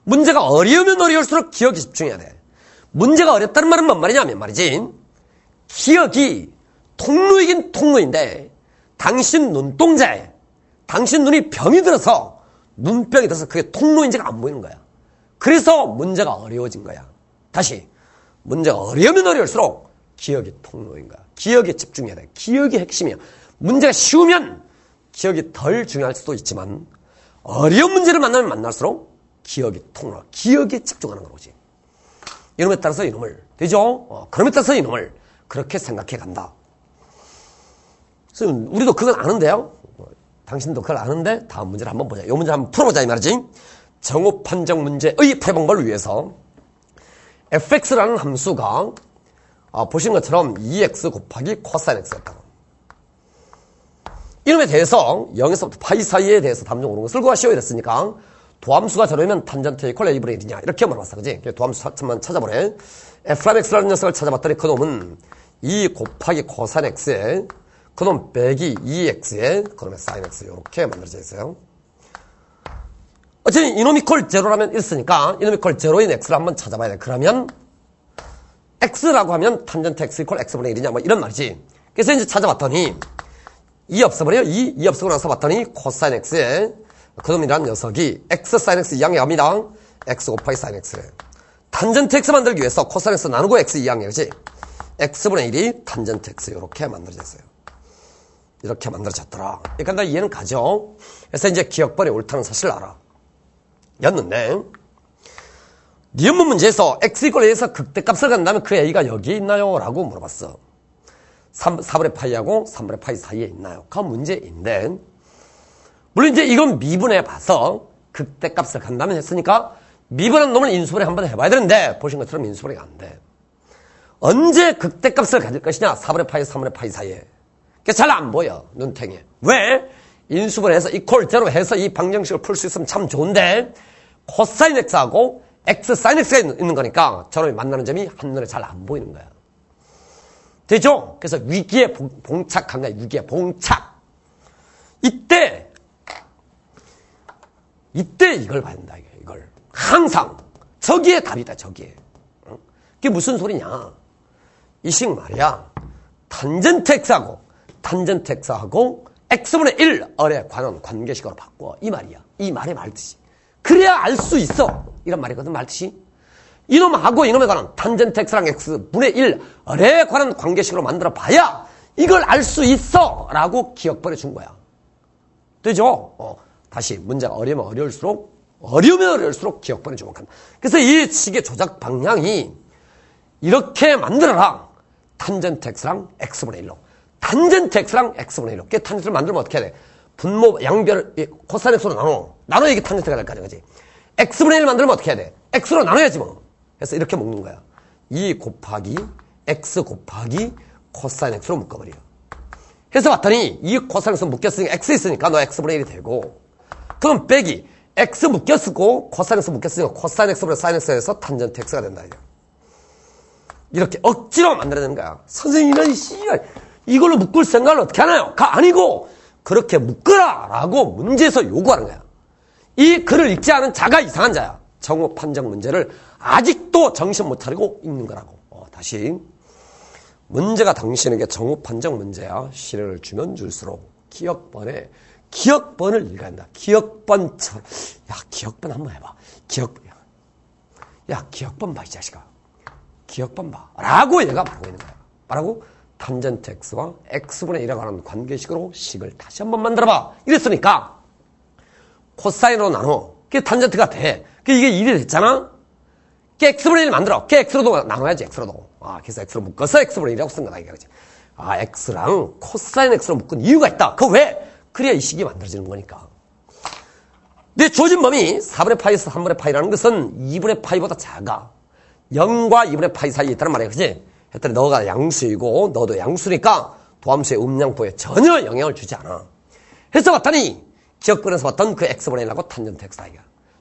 문제가 어려우면 어려울수록 기억이 집중해야 돼. 문제가 어렵다는 말은 뭔 말이냐면 말이지. 기억이 통로이긴 통로인데 당신 눈동자에 당신 눈이 병이 들어서 눈병이 들어서 그게 통로인지가 안 보이는 거야. 그래서 문제가 어려워진 거야. 다시 문제가 어려우면 어려울수록 기억이 통로인 거야. 기억에 집중해야 돼. 기억이 핵심이야. 문제가 쉬우면 기억이 덜 중요할 수도 있지만 어려운 문제를 만나면 만날수록 기억이 통로, 기억에 집중하는 거지. 이놈에 따라서 이놈을 되죠? 그럼에 따라서 이놈을 그렇게 생각해 간다. 우리도 그건 아는데요. 당신도 그걸 아는데 다음 문제를 한번 보자. 이 문제를 한번 풀어보자 이 말이지. 정오 판정 문제의 풀이 방법을 위해서 fx라는 함수가 보신 것처럼 2x 곱하기 코사인 x였다고. 이놈에 대해서 0에서부터 파이 사이에 대해서 담정 오는 것을 구하시오 이랬으니까 도함수가 저러면 탄전트 이퀄 a분의 1이냐 이렇게 물어봤어. 그지? 도함수 한번 찾아보래. f'x라는 녀석을 찾아봤더니 그놈은 2 곱하기 코사인 x에 그놈 빼기 2x에 그놈의 사인 x 이렇게 만들어져 있어요. 어쨌든 이놈이 콜 제로라면 1쓰니까 이놈이 콜 제로인 x를 한번 찾아봐야 돼. 그러면 x라고 하면 탄전트 x 이퀄 x분의 1이냐 뭐 이런 말이지. 그래서 이제 찾아봤더니 2 없어버려요. 2 없어고 나서 봤더니 코사인 x에 그놈이란 녀석이 x 사인 x 2항에 갑니다. x 곱하기 사인 x래. 탄전트 x 만들기 위해서 코사인 x 나누고 x 2항에 그지? x분의 1이 탄전트 x 이렇게 만들어졌어요. 이렇게 만들어졌더라. 그러니까 나 이해는 가죠. 그래서 이제 기억벌이 옳다는 사실을 알아. 였는데 니은문 문제에서 x 이퀄 a에서 극대값을 간다면 그 a가 여기에 있나요? 라고 물어봤어. 4분의 파이하고 3분의 파이 사이에 있나요? 그 문제인데 물론 이제 이건 미분해 봐서 극대값을 간다면 했으니까 미분한 놈을 인수분해 한번 해봐야 되는데 보신 것처럼 인수분해가 안 돼. 언제 극대값을 가질 것이냐? 4분의 파이 3분의 파이 사이에. 그게 잘 안 보여 눈탱이에. 왜? 인수분해해서 이퀄 제로 해서 이 방정식을 풀 수 있으면 참 좋은데 코사인 x하고 x 사인 x가 있는 거니까 저놈이 만나는 점이 한눈에 잘 안 보이는 거야. 되죠? 그래서 위기에 봉착한 거야. 위기에 봉착. 이때 이걸 봐야 된다. 이걸 항상 저기에 답이다. 저기에. 그게 무슨 소리냐? 이 식 말이야. 탄전트 x하고 x분의 1을에 관한 관계식으로 바꿔. 이 말이야. 이 말의 말뜻이. 그래야 알 수 있어. 이런 말이거든. 말뜻이. 이놈하고 이놈에 관한 탄전트 x랑 x분의 1을에 관한 관계식으로 만들어 봐야 이걸 알 수 있어. 라고 기억벌해 준 거야. 되죠? 다시 문제가 어려우면 어려울수록 기억벌에 주목한다. 그래서 이 식의 조작 방향이 이렇게 만들어라. 탄전트 x랑 x분의 1로. 탄전트 x랑 x분의 1로. 탄전트를 만들면 어떻게 해야 돼? 분모 양변을 코사인 x로 나눠 이게 탄전트가 될 거 아니야. 그지? x분의 1 만들면 어떻게 해야 돼? x로 나눠야지 뭐. 그래서 이렇게 묶는 거야. 2 곱하기 x 곱하기 코사인 x로 묶어버려. 해서 봤더니 이 코사인 x 묶였으니까 x 있으니까 너 x분의 1이 되고 그럼 빼기 x 묶였고 코사인 x 묶였으니까 코사인 x분의 사인 x에서 탄전트 x가 된다. 이렇게 억지로 만들어내는 거야. 선생님은 이걸로 묶을 생각을 어떻게 하나요? 아니고 그렇게 묶으라 라고 문제에서 요구하는 거야. 이 글을 읽지 않은 자가 이상한 자야. 정오 판정 문제를 아직도 정신 못 차리고 읽는 거라고. 다시 문제가 당신에게 정오 판정 문제야. 시련을 주면 줄수록 기억번에 기억번을 읽어야 한다. 기억번처럼. 야, 기억번 한번 해봐. 기억번 봐, 이 자식아. 기억번 봐. 라고 얘가 말하고 있는 거야. 말하고 탄젠트 x와 x분의 1이라고 하는 관계식으로 식을 다시 한번 만들어봐. 이랬으니까 코사인으로 나눠. 그게 탄젠트가 돼. 이게 1이 됐잖아? x분의 1 만들어. x로도 나눠야지, x로도. 그래서 x로 묶어서 x분의 1이라고 쓴 거다, 이게. x랑 코사인 x로 묶은 이유가 있다. 그거 왜? 그래야 이 식이 만들어지는 거니까. 근데 주어진 범위 4분의 파이에서 3분의 파이라는 것은 2분의 파이보다 작아. 0과 2분의 파이 사이에 있다는 말이야. 그치? 했더니 너가 양수이고 너도 양수니까 도함수의 음량보에 전혀 영향을 주지 않아. 해서 봤더니 기억권에서 봤던 그 x분의 1하고 탄젠트 x다. 이거.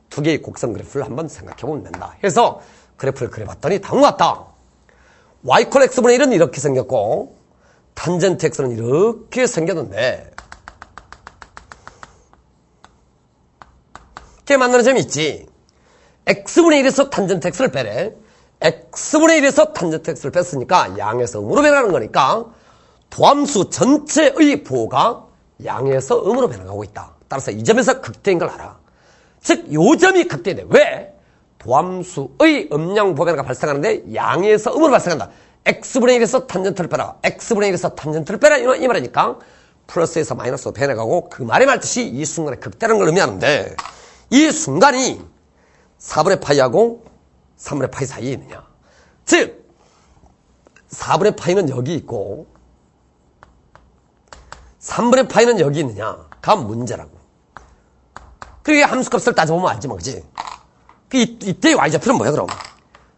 두 개의 곡선 그래프를 한번 생각해보면 된다. 해서 그래프를 그려봤더니 다음과 같다. y 콜 x분의 1은 이렇게 생겼고 탄젠트 x는 이렇게 생겼는데 이렇게 만나는 점이 있지. x분의 1에서 탄젠트 x를 빼래. x분의 1에서 탄젠트 x를 뺐으니까 양에서 음으로 변하는 거니까 도함수 전체의 부호가 양에서 음으로 변화하고 있다. 따라서 이 점에서 극대인 걸 알아. 즉, 요 점이 극대인데 왜? 도함수의 음량 보변화가 발생하는데 양에서 음으로 발생한다. x분의 1에서 탄젠트를 빼라. x분의 1에서 탄젠트를 빼라. 이 말이니까 플러스에서 마이너스로 변해가고 그 말이 말듯이 이 순간에 극대라는 걸 의미하는데 이 순간이 4분의 파이하고 3분의 파이 사이에 있느냐. 즉 4분의 파이는 여기 있고 3분의 파이는 여기 있느냐가 문제라고. 그리고 함수값을 따져보면 알지 뭐, 그치? 이때의 y좌표는 뭐야 그럼?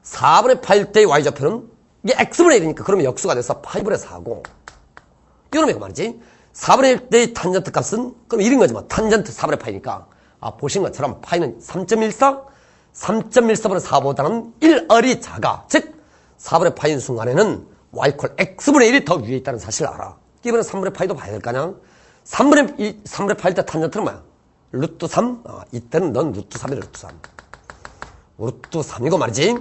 4분의 파일 때의 y좌표는 이게 x분의 1이니까 그러면 역수가 돼서 8분의 4고 이놈의 그 말이지. 4분의 1 때의 탄젠트 값은 그럼 1인 거지 뭐. 탄젠트 4분의 파이니까 보신 것처럼 파이는 3.14 3.14분의 4보다는 1얼이 작아. 즉 4분의 파이인 순간에는 y 콜 x분의 1이 더 위에 있다는 사실을 알아. 이번에 3분의 파이도 봐야 될 거냐? 3분의 파일 때 탄젠트는 뭐야? 루트 3? 이때는 넌 루트 3이래, 루트 3. 루트 3이고 말이지.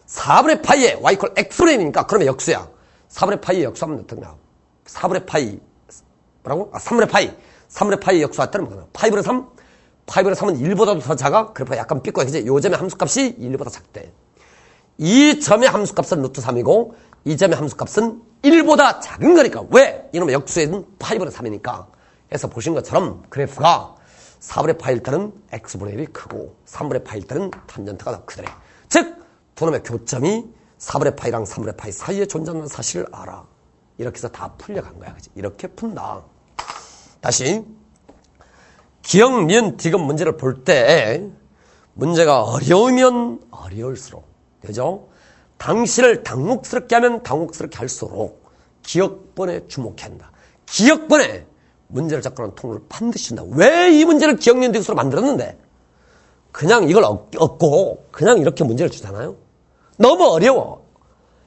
4분의 파이에 y 콜 x분의 1이니까 그러면 역수야. 4분의 파이에 역수하면 어떻게 나와? 4분의 파이, 뭐라고? 3분의 파이. 3분의 파이에 역수했다는 뭐야? 8분의 3? 8분의 3은 1보다도 더 작아? 그래서 약간 삐꼬야, 그지? 요 점의 함수값이 1보다 작대. 이 점의 함수값은 루트 3이고, 이 점의 함수값은 1보다 작은 거니까. 왜? 이놈의 역수에는 8분의 3이니까. 해서 보신 것처럼 그래프가 4분의 파일 때는 x분의 1이 크고 3분의 파일 때는 탄젠트가 더 크더래. 즉, 두 놈의 교점이 4분의 파이랑 3분의 파이 사이에 존재하는 사실을 알아. 이렇게 해서 다 풀려간 거야, 그지? 이렇게 푼다. 다시. 기억, 니은, 디귿 문제를 볼 때 문제가 어려우면 어려울수록, 그죠? 당시를 당혹스럽게 하면 당혹스럽게 할수록 기억번에 주목해야 한다. 기억번에 문제를 접근하는 통로를 반드시 준다. 왜 이 문제를 기억, 니은, 디귿으로 만들었는데 그냥 이걸 얻고 그냥 이렇게 문제를 주잖아요. 너무 어려워.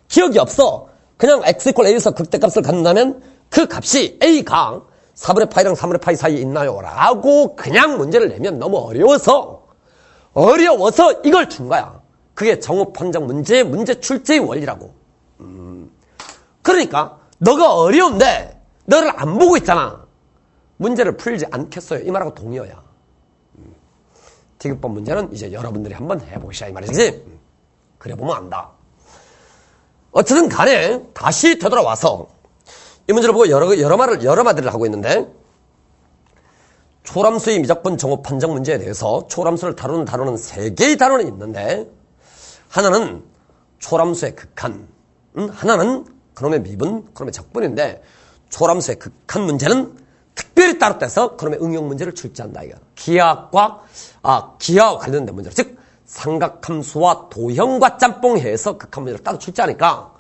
기억이 없어. 그냥 x = a에서 극대값을 갖는다면 그 값이 a가 4분의 파이랑 3분의 파이 사이에 있나요? 라고 그냥 문제를 내면 너무 어려워서 이걸 준 거야. 그게 정호 판정 문제의 문제 출제의 원리라고. 그러니까 너가 어려운데 너를 안 보고 있잖아. 문제를 풀지 않겠어요. 이 말하고 동의어야. 디귿번 문제는 이제 여러분들이 한번 해보시라 이 말이지. 그래 보면 안다. 어쨌든 간에 다시 되돌아와서 이 문제를 보고 여러 말들을 하고 있는데, 초람수의 미적분 정호 판정 문제에 대해서 초람수를 다루는 세 개의 단원이 있는데, 하나는 초람수의 극한, 하나는 그놈의 미분, 그놈의 적분인데, 초람수의 극한 문제는 특별히 따로 떼서 그놈의 응용 문제를 출제한다 이거. 기하와 관련된 문제로, 즉 삼각함수와 도형과 짬뽕해서 극한 문제를 따로 출제하니까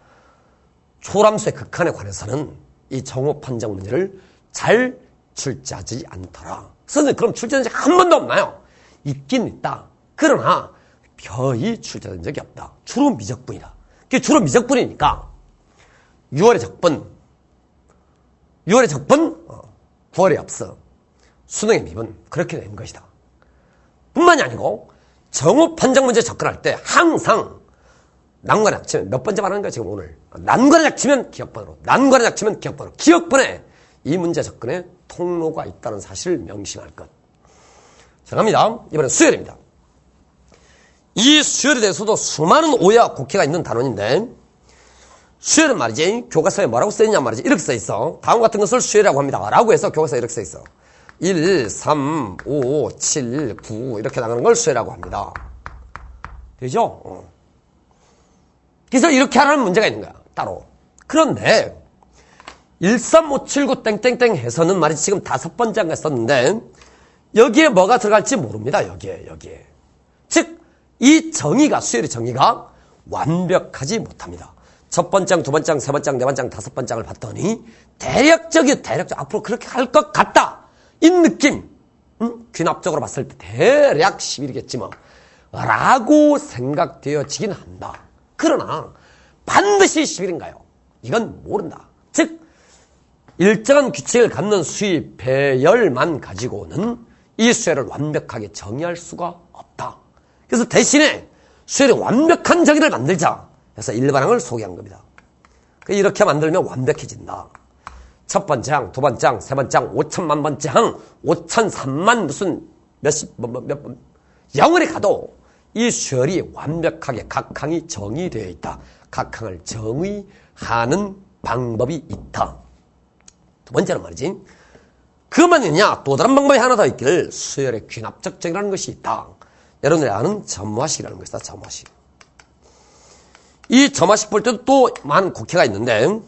초람수의 극한에 관해서는 이 정호 판정 문제를 잘 출제하지 않더라. 선생님, 그럼 출제된 적이 한 번도 없나요? 있긴 있다. 그러나 거의 출제된 적이 없다. 주로 미적분이다. 그게 주로 미적분이니까 6월의 적분 9월에 없어. 수능의 미분 그렇게 된 것이다. 뿐만이 아니고 정호 판정 문제 접근할 때 항상 난관에 치면 몇 번째 말하는 거야 지금 오늘. 난관에 치면 기억번호로, 기억번에 이 문제 접근에 통로가 있다는 사실을 명심할 것. 자, 갑니다. 이번엔 수열입니다. 이 수열에 대해서도 수많은 오해와 곡해가 있는 단원인데, 수열은 말이지, 교과서에 뭐라고 써있냐 말이지, 이렇게 써있어. 다음 같은 것을 수열이라고 합니다. 라고 해서 교과서에 이렇게 써있어. 1, 3, 5, 7, 9 이렇게 나가는 걸 수열이라고 합니다. 되죠? 그래서 이렇게 하라는 문제가 있는 거야, 따로. 그런데 13579 땡땡땡 해서는 말이지 지금 5번째인가 썼는데 여기에 뭐가 들어갈지 모릅니다. 여기에. 즉 이 정의가, 수열의 정의가 완벽하지 못합니다. 첫 번장, 두 번장, 세 번장, 네 번장, 5번장을 봤더니 대략적 앞으로 그렇게 할 것 같다. 이 느낌, 귀납적으로 봤을 때 대략 11이겠지 뭐 라고 생각되어지긴 한다. 그러나 반드시 11인가요? 이건 모른다. 즉 일정한 규칙을 갖는 수의 배열만 가지고는 이 수열을 완벽하게 정의할 수가 없다. 그래서 대신에 수열의 완벽한 정의를 만들자 해서 일반항을 소개한 겁니다. 이렇게 만들면 완벽해진다. 첫 번째 항, 두 번째 항, 세 번째 항, 5천만 번째 항, 5,003만 무슨 몇십, 영원히 가도 이 수열이 완벽하게 각 항이 정의되어 있다. 각 항을 정의하는 방법이 있다. 두 번째는 말이지. 그것만이냐? 또 다른 방법이 하나 더 있기를 수열의 귀납적 정의라는 것이 있다. 여러분들이 아는 점화식이라는 것이다. 점화식. 이 점화식 볼 때도 또 많은 곡해가 있는데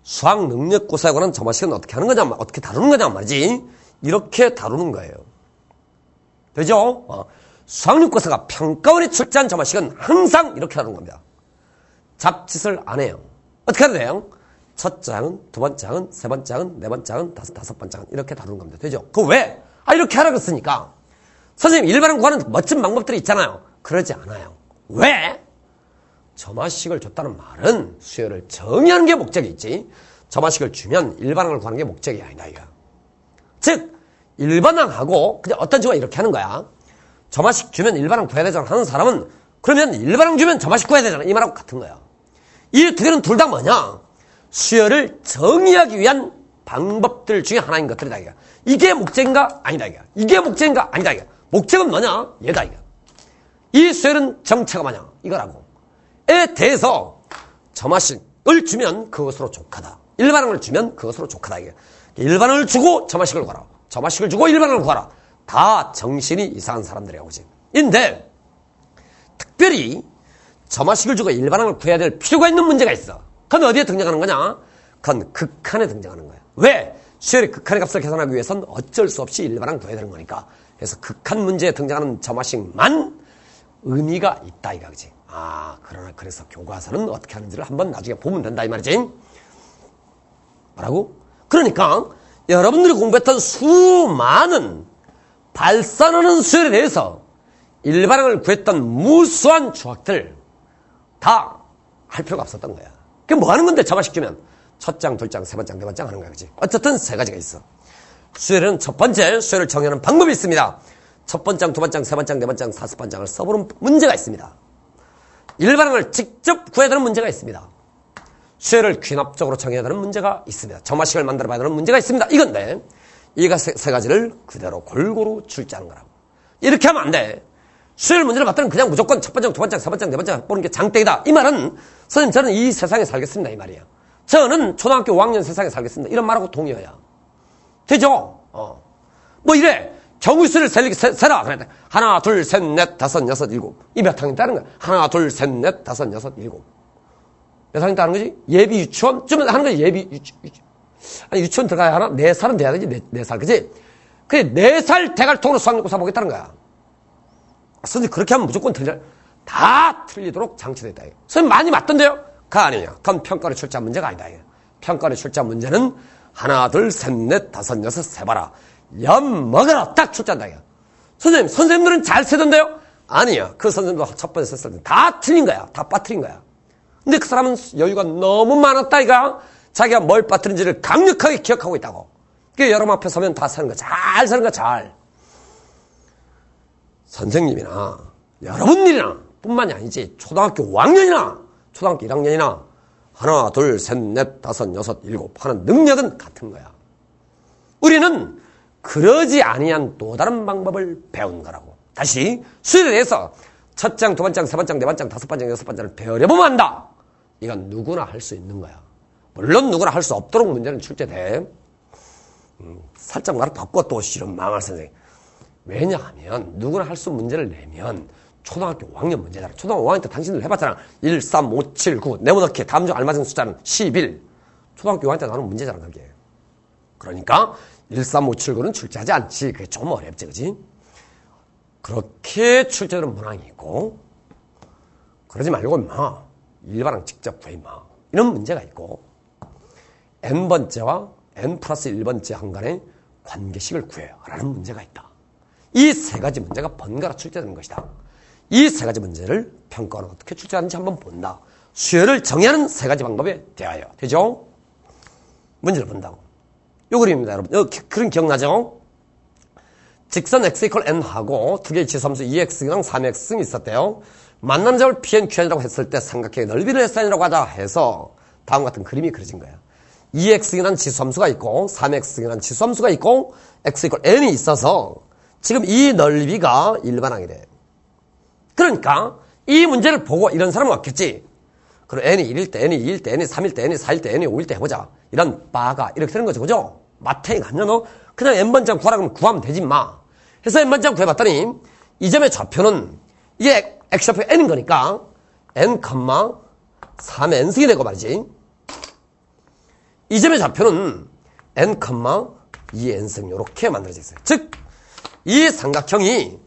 수학 능력고사에 관한 점화식은 어떻게 하는 거냐, 어떻게 다루는 거냐 말이지. 이렇게 다루는 거예요. 되죠? 수학능력고사가 평가원이 출제한 점화식은 항상 이렇게 다루는 겁니다. 잡짓을 안 해요. 어떻게 하면 돼요? 첫 장은, 두 번째 장은, 세 번째 장은, 네 번째 장은, 다섯 번째 장은 이렇게 다루는 겁니다. 되죠? 그 왜? 이렇게 하라고 했으니까. 선생님, 일반항 구하는 멋진 방법들이 있잖아요. 그러지 않아요. 왜? 점화식을 줬다는 말은 수열을 정의하는 게 목적이 있지. 점화식을 주면 일반항을 구하는 게 목적이 아니다, 이거. 즉, 일반항하고 그냥 어떤 친구가 이렇게 하는 거야. 점화식 주면 일반항 구해야 되잖아 하는 사람은 그러면 일반항 주면 점화식 구해야 되잖아. 이 말하고 같은 거야. 이 두 개는 둘 다 뭐냐? 수열을 정의하기 위한 방법들 중에 하나인 것들이다, 이거. 이게 목적인가? 아니다, 이거. 이게 목적인가? 아니다, 이거. 목적은 뭐냐? 얘다, 이거. 이 수열은 정체가 뭐냐? 이거라고. 에 대해서 점화식을 주면 그것으로 족하다. 일반항을 주면 그것으로 족하다, 이게. 일반항을 주고 점화식을 구하라. 점화식을 주고 일반항을 구하라. 다 정신이 이상한 사람들이야, 오지. 인데, 특별히 점화식을 주고 일반항을 구해야 될 필요가 있는 문제가 있어. 그건 어디에 등장하는 거냐? 그건 극한에 등장하는 거야. 왜? 수열의 극한의 값을 계산하기 위해서는 어쩔 수 없이 일반항 구해야 되는 거니까. 그래서 극한 문제에 등장하는 점화식만 의미가 있다, 이거, 그지? 그러나 그래서 교과서는 어떻게 하는지를 한번 나중에 보면 된다, 이 말이지. 뭐라고? 그러니까 여러분들이 공부했던 수많은 발산하는 수열에 대해서 일반항을 구했던 무수한 조학들 다 할 필요가 없었던 거야. 그게 뭐 하는 건데, 점화식 주면? 첫 장, 둘 장, 세 번장, 네 번장 하는 거야, 그지? 어쨌든 세 가지가 있어. 수열은 첫 번째, 수열을 정의하는 방법이 있습니다. 첫 번장, 두 번장, 세 번장, 네 번장, 5번장을 써보는 문제가 있습니다. 일반항을 직접 구해야 되는 문제가 있습니다. 수열을 귀납적으로 정해야 되는 문제가 있습니다. 점화식을 만들어봐야 되는 문제가 있습니다. 이건데, 이 세 가지를 그대로 골고루 출제하는 거라고. 이렇게 하면 안 돼. 수열 문제를 봤더니 그냥 무조건 첫 번장, 두 번장, 세 번장, 네 번장 보는 게 장땡이다. 이 말은, 선생님, 저는 이 세상에 살겠습니다. 이 말이에요. 저는 초등학교 5학년 세상에 살겠습니다. 이런 말하고 동의해야. 되죠? 뭐 이래. 경우수를 세라. 그래. 하나, 둘, 셋, 넷, 다섯, 여섯, 일곱. 이 몇 학년 따는 거야? 하나, 둘, 셋, 넷, 다섯, 여섯, 일곱. 몇 학년 따는 거지? 예비 유치원? 좀 하는 거지, 예비 유치원 들어가야 하나? 4살은 돼야 되지, 4살. 그지? 그게 4살 대갈통으로 수학력고사 보겠다는 거야. 선생님, 그렇게 하면 무조건 다 틀리도록 장치되어 있다. 선생님, 많이 맞던데요? 그거 아니냐. 그건 평가로 출제한 문제가 아니다. 평가로 출제한 문제는 하나, 둘, 셋, 넷, 다섯, 여섯, 세봐라. 먹어라. 딱 출제한다. 선생님들은 잘 세던데요? 아니야. 그 선생님도 첫 번째 썼을 때 다 틀린 거야. 다 빠뜨린 거야. 근데 그 사람은 여유가 너무 많았다, 이가. 자기가 뭘 빠뜨린지를 강력하게 기억하고 있다고. 그게 여러분 앞에 서면 다 사는 거야. 잘 사는 거야, 잘. 선생님이나 여러분들이나 뿐만이 아니지. 초등학교 5학년이나 초등학교 1학년이나 하나, 둘, 셋, 넷, 다섯, 여섯, 일곱 하는 능력은 같은 거야. 우리는 그러지 아니한 또 다른 방법을 배운 거라고. 다시 수열에 대해서 첫 장, 두 번장, 세 번장, 네 번장, 다섯 번장, 여섯 번장을 배워보면 한다. 이건 누구나 할 수 있는 거야. 물론 누구나 할 수 없도록 문제는 출제돼. 살짝 말을 바꿔 또 실은 망할 선생님. 왜냐하면 누구나 할 수 문제를 내면 초등학교 5학년 문제잖아. 초등학교 5학년 때 당신들 해봤잖아. 1, 3, 5, 7, 9 네모넣기 다음 중 알맞은 숫자는 11. 초등학교 5학년 때 나오는 문제잖아 그게. 그러니까 1, 3, 5, 7, 9는 출제하지 않지. 그게 좀 어렵지 그지? 그렇게 출제되는 문항이 있고 그러지 말고 마 일반항 직접 구해 마 이런 문제가 있고 n번째와 n 플러스 1번째 한 간의 관계식을 구해요 라는 문제가 있다. 이 세 가지 문제가 번갈아 출제되는 것이다. 이 세 가지 문제를 평가는 어떻게 출제하는지 한번 본다. 수열을 정의하는 세 가지 방법에 대하여. 되죠? 문제를 본다고. 요 그림입니다, 여러분. 그림 기억나죠? 직선 x 이퀄 n하고 두 개의 지수함수 2x랑 3x승이 있었대요. 만나는 점을 pn, qn이라고 했을 때 삼각형의 넓이를 SN이라고 하자 해서 다음 같은 그림이 그려진 거예요. 2x이라는 지수함수가 있고 3x이라는 지수함수가 있고 x 이퀄 n이 있어서 지금 이 넓이가 일반항이 돼. 그러니까 이 문제를 보고 이런 사람은 없겠지. 그럼 n이 1일 때, n이 2일 때, n이 3일 때, n이 4일 때, n이 5일 때 해보자. 이런 바가 이렇게 되는 거죠. 그죠? 마태에 갔냐 너? 그냥 n번째 구하라 그러면 구하면 되지 마. 해서 n번째 구해봤더니 이 점의 좌표는 이게 x좌표 n인 거니까 n, 3의 n승이 되고 말이지. 이 점의 좌표는 n, 2의 n승 이렇게 만들어져 있어요. 즉 이 삼각형이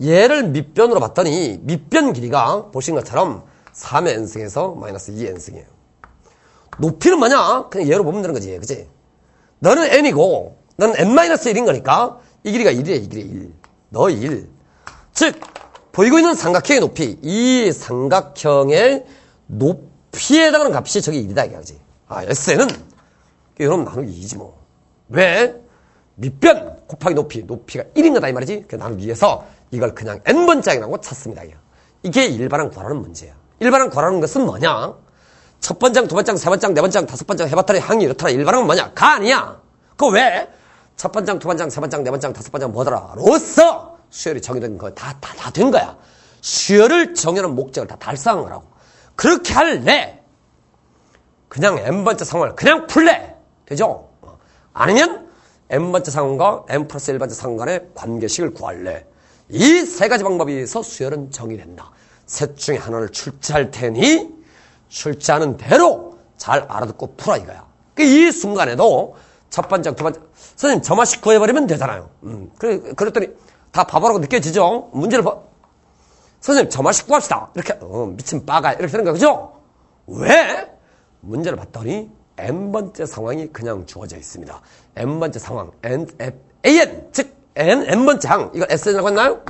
얘를 밑변으로 봤더니 밑변 길이가 보신 것처럼 3의 n승에서 마이너스 2의 n승이에요. 높이는 뭐냐? 그냥 얘로 보면 되는 거지. 그치? 너는 n이고 너는 n-1인 거니까 이 길이가 1이래. 이 길이 1. 너 1. 즉 보이고 있는 삼각형의 높이, 이 삼각형의 높이에 해당하는 값이 저게 1이다 이거지. 아, SN은 그럼 나누기 2지 뭐. 왜? 밑변 곱하기 높이가 1인 거다 이 말이지. 그 나누기 위해서 이걸 그냥 n번장이라고 쳤습니다. 이게 일반항 구하라는 문제야. 일반항 구하라는 것은 뭐냐? 첫 번장, 두 번장, 세 번장, 네 번장, 다섯 번장 해봤더니 항이 이렇더라. 일반항은 뭐냐? 가 아니야. 그거 왜? 첫 번장, 두 번장, 세 번장, 네 번장, 다섯 번장 뭐더라? 로써 수열이 정의된 거 다 된 거야. 수열을 정의하는 목적을 다 달성한 거라고. 그렇게 할래? 그냥 n번째 상황을 그냥 풀래. 되죠? 아니면 n번째 상황과 n 플러스 1번째 상황 간의 관계식을 구할래. 이 세 가지 방법에 의해서 수열은 정의된다. 셋 중에 하나를 출제할 테니 출제하는 대로 잘 알아듣고 풀어 이거야. 이 순간에도 첫 번째, 두 번째 선생님 점화식 구해버리면 되잖아요. 그랬더니 다 바보라고 느껴지죠? 문제를 선생님 점화식 구합시다. 이렇게 미친 빠가 이렇게 되는 거야. 그죠? 왜? 문제를 봤더니 n번째 상황이 그냥 주어져 있습니다. n번째 상황 an 즉 n번째 항 이걸 SN이라고 했나요?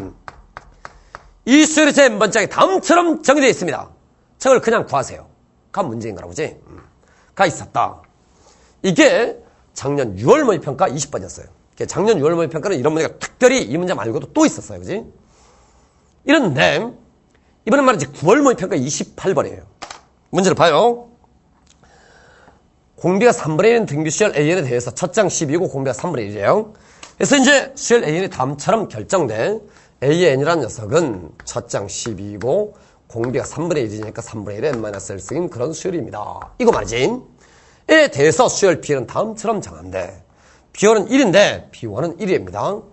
이 수열에서 n번째 항이 다음처럼 정의되어 있습니다. 저걸 그냥 구하세요. 가 문제인 거라고 그지? 가 있었다. 이게 작년 6월 모의평가 20번이었어요. 작년 6월 모의평가는 이런 문제가 특별히 이 문제 말고도 또 있었어요. 그지? 이런데 이번엔 말이지 9월 모의평가 28번이에요. 문제를 봐요. 공비가 3분의 1인 등비 수열 AN에 대해서 첫 장 12고 공비가 3분의 1이에요. 그래서 이제 수열 AN이 다음처럼 결정돼. AN이라는 녀석은 첫 장 12고 공비가 3분의 1이니까 3분의 1의 n-1승인 그런 수열입니다. 이거 말이지. 에 대해서 수열 B는 다음처럼 정한대. B1은 1인데 B1은 1입니다.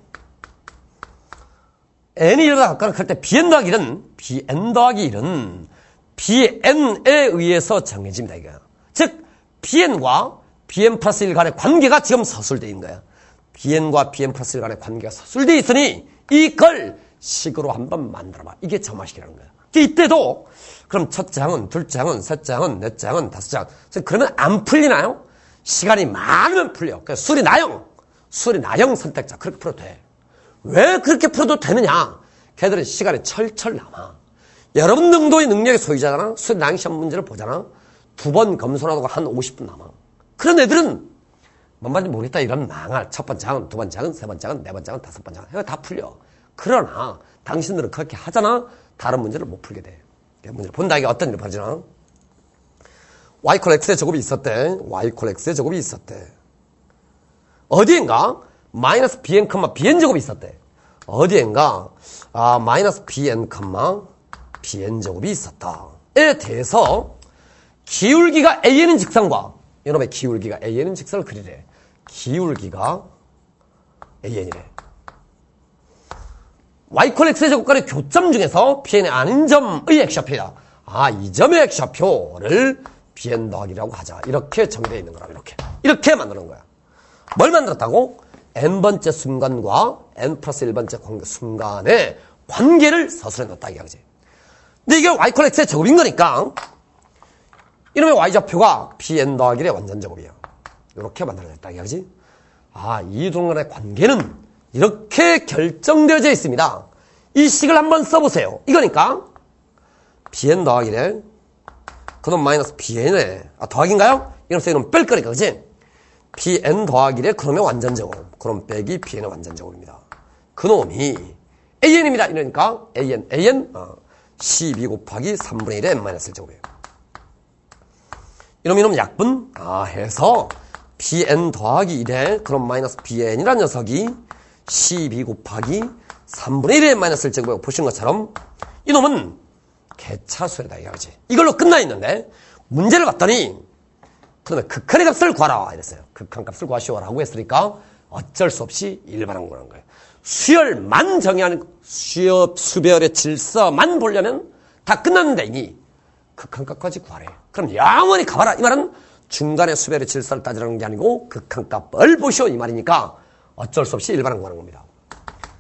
n이 1보다 가까운 클 때 Bn 더하기 1은 Bn 더하기 1은 Bn에 의해서 정해집니다. 이거야. 즉 Bn과 Bn 플러스 1 간의 관계가 지금 서술되어 있는 거야. Bn과 Bn 플러스 1 간의 관계가 서술되어 있으니 이걸 식으로 한번 만들어봐. 이게 점화식이라는 거야. 이때도 그럼 첫 장은, 둘 장은, 셋 장은, 넷 장은, 다섯 장. 그러면 안 풀리나요? 시간이 많으면 풀려. 그러니까 수리 나형 선택자 그렇게 풀어도 돼. 왜 그렇게 풀어도 되느냐? 걔들은 시간이 철철 남아. 여러분 정도의 능력의 소유자잖아. 수리 나형 시험 문제를 보잖아. 두 번 검수하고 한 50분 남아. 그런 애들은 뭔 말인지 모르겠다 이러면 망할. 첫 번째 장은, 두 번째 장은, 세 번째 장은, 네 번째 장은, 다섯 번째 장은. 이거 다 풀려. 그러나 당신들은 그렇게 하잖아. 다른 문제를 못 풀게 돼. 문제를 본다. 이게 어떤 일이 벌어지나? y 콜 x의 제곱이 있었대. y 콜 x의 제곱이 있었대. 어디엔가 마이너스 bn, bn 제곱이 있었대. 어디엔가 마이너스 bn, bn 제곱이 있었다. 에 대해서 기울기가 an인 직선과 이놈의 기울기가 an인 직선을 그리래. 기울기가 an이래. y x의 제곱간의 교점 중에서 bn이 아닌 점의 x좌표다. 이 점의 x좌표를 bn 더하기라고 하자. 이렇게 정의되어 있는 거라고. 이렇게 만드는 거야. 뭘 만들었다고? n번째 순간과 n 플러스 1번째 순간의 관계를 서술해 놓았다 이거지. 근데 이게 y x의 제곱인 거니까 이놈의 y좌표가 bn 더하기 1의 완전제곱이야. 이렇게 만들어졌다 이거지. 이 두 간의 관계는 이렇게 결정되어져 있습니다. 이 식을 한번 써보세요. 이거니까 bn 더하기 1에 그놈 마이너스 bn에 더하기인가요? 이놈 이놈 뺄 거니까 그치? bn 더하기 1에 그놈의 완전제곱. 그럼 빼기 bn의 완전제곱입니다. 그놈이 an입니다. 이러니까 an 12 곱하기 3분의 1의 n-1제곱이에요. 이놈 약분 해서 bn 더하기 1에 그럼 마이너스 bn이란 녀석이 12 곱하기 3분의 1의 n-1제곱이라고 보신 것처럼 이놈은 개차수이다 이거지. 이걸로 끝나 있는데 문제를 봤더니 그다음에 극한의 값을 구하라 이랬어요. 극한 값을 구하시오라고 했으니까 어쩔 수 없이 일반항 구하는 거예요. 수열만 정의하는 수별의 질서만 보려면 다 끝났는데 이미 극한 값까지 구하래. 그럼 영원히 가봐라. 이 말은 중간의 수별의 질서를 따지라는 게 아니고 극한 값을 보시오 이 말이니까 어쩔 수 없이 일반항 구하는 겁니다.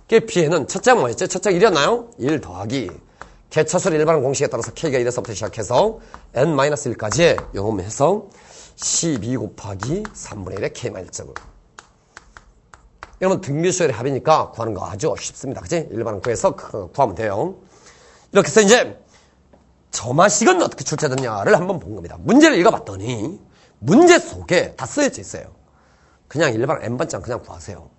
bn은 첫째가 뭐였지? 첫째가 1이었나요? 1 더하기 개차수의 일반항 공식에 따라서 k가 1에서부터 시작해서 n-1까지 요금해서 12 곱하기 3분의 1의 k-1제곱. 이러면 등비수열의 합이니까 구하는 거 아주 쉽습니다. 그치? 일반항 구해서 구하면 돼요. 이렇게 해서 이제 점화식은 어떻게 출제됐냐를 한번 본 겁니다. 문제를 읽어봤더니 문제 속에 다 쓰여져 있어요. 그냥 일반 n번장 그냥 구하세요.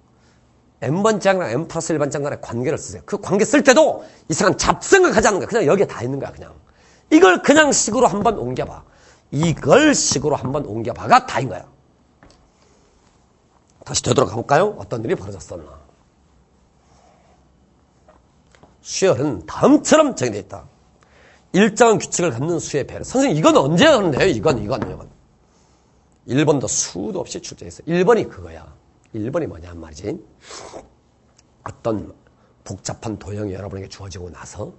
n번장이랑 n 플러스 1번장 간의 관계를 쓰세요. 그 관계 쓸 때도 이상한 잡생각하지 않는 거야. 그냥 여기에 다 있는 거야. 그냥 이걸 그냥 식으로 한번 옮겨봐. 이걸 식으로 한번 옮겨봐가 다인 거야. 다시 되돌아가 볼까요? 어떤 일이 벌어졌었나. 수열은 다음처럼 정의되어 있다. 일정한 규칙을 갖는 수의 배를. 선생님 이건 언제 하는데요? 이건. 1번도 수도 없이 출제했어요. 1번이 그거야. 1번이 뭐냐 말이지. 어떤 복잡한 도형이 여러분에게 주어지고 나서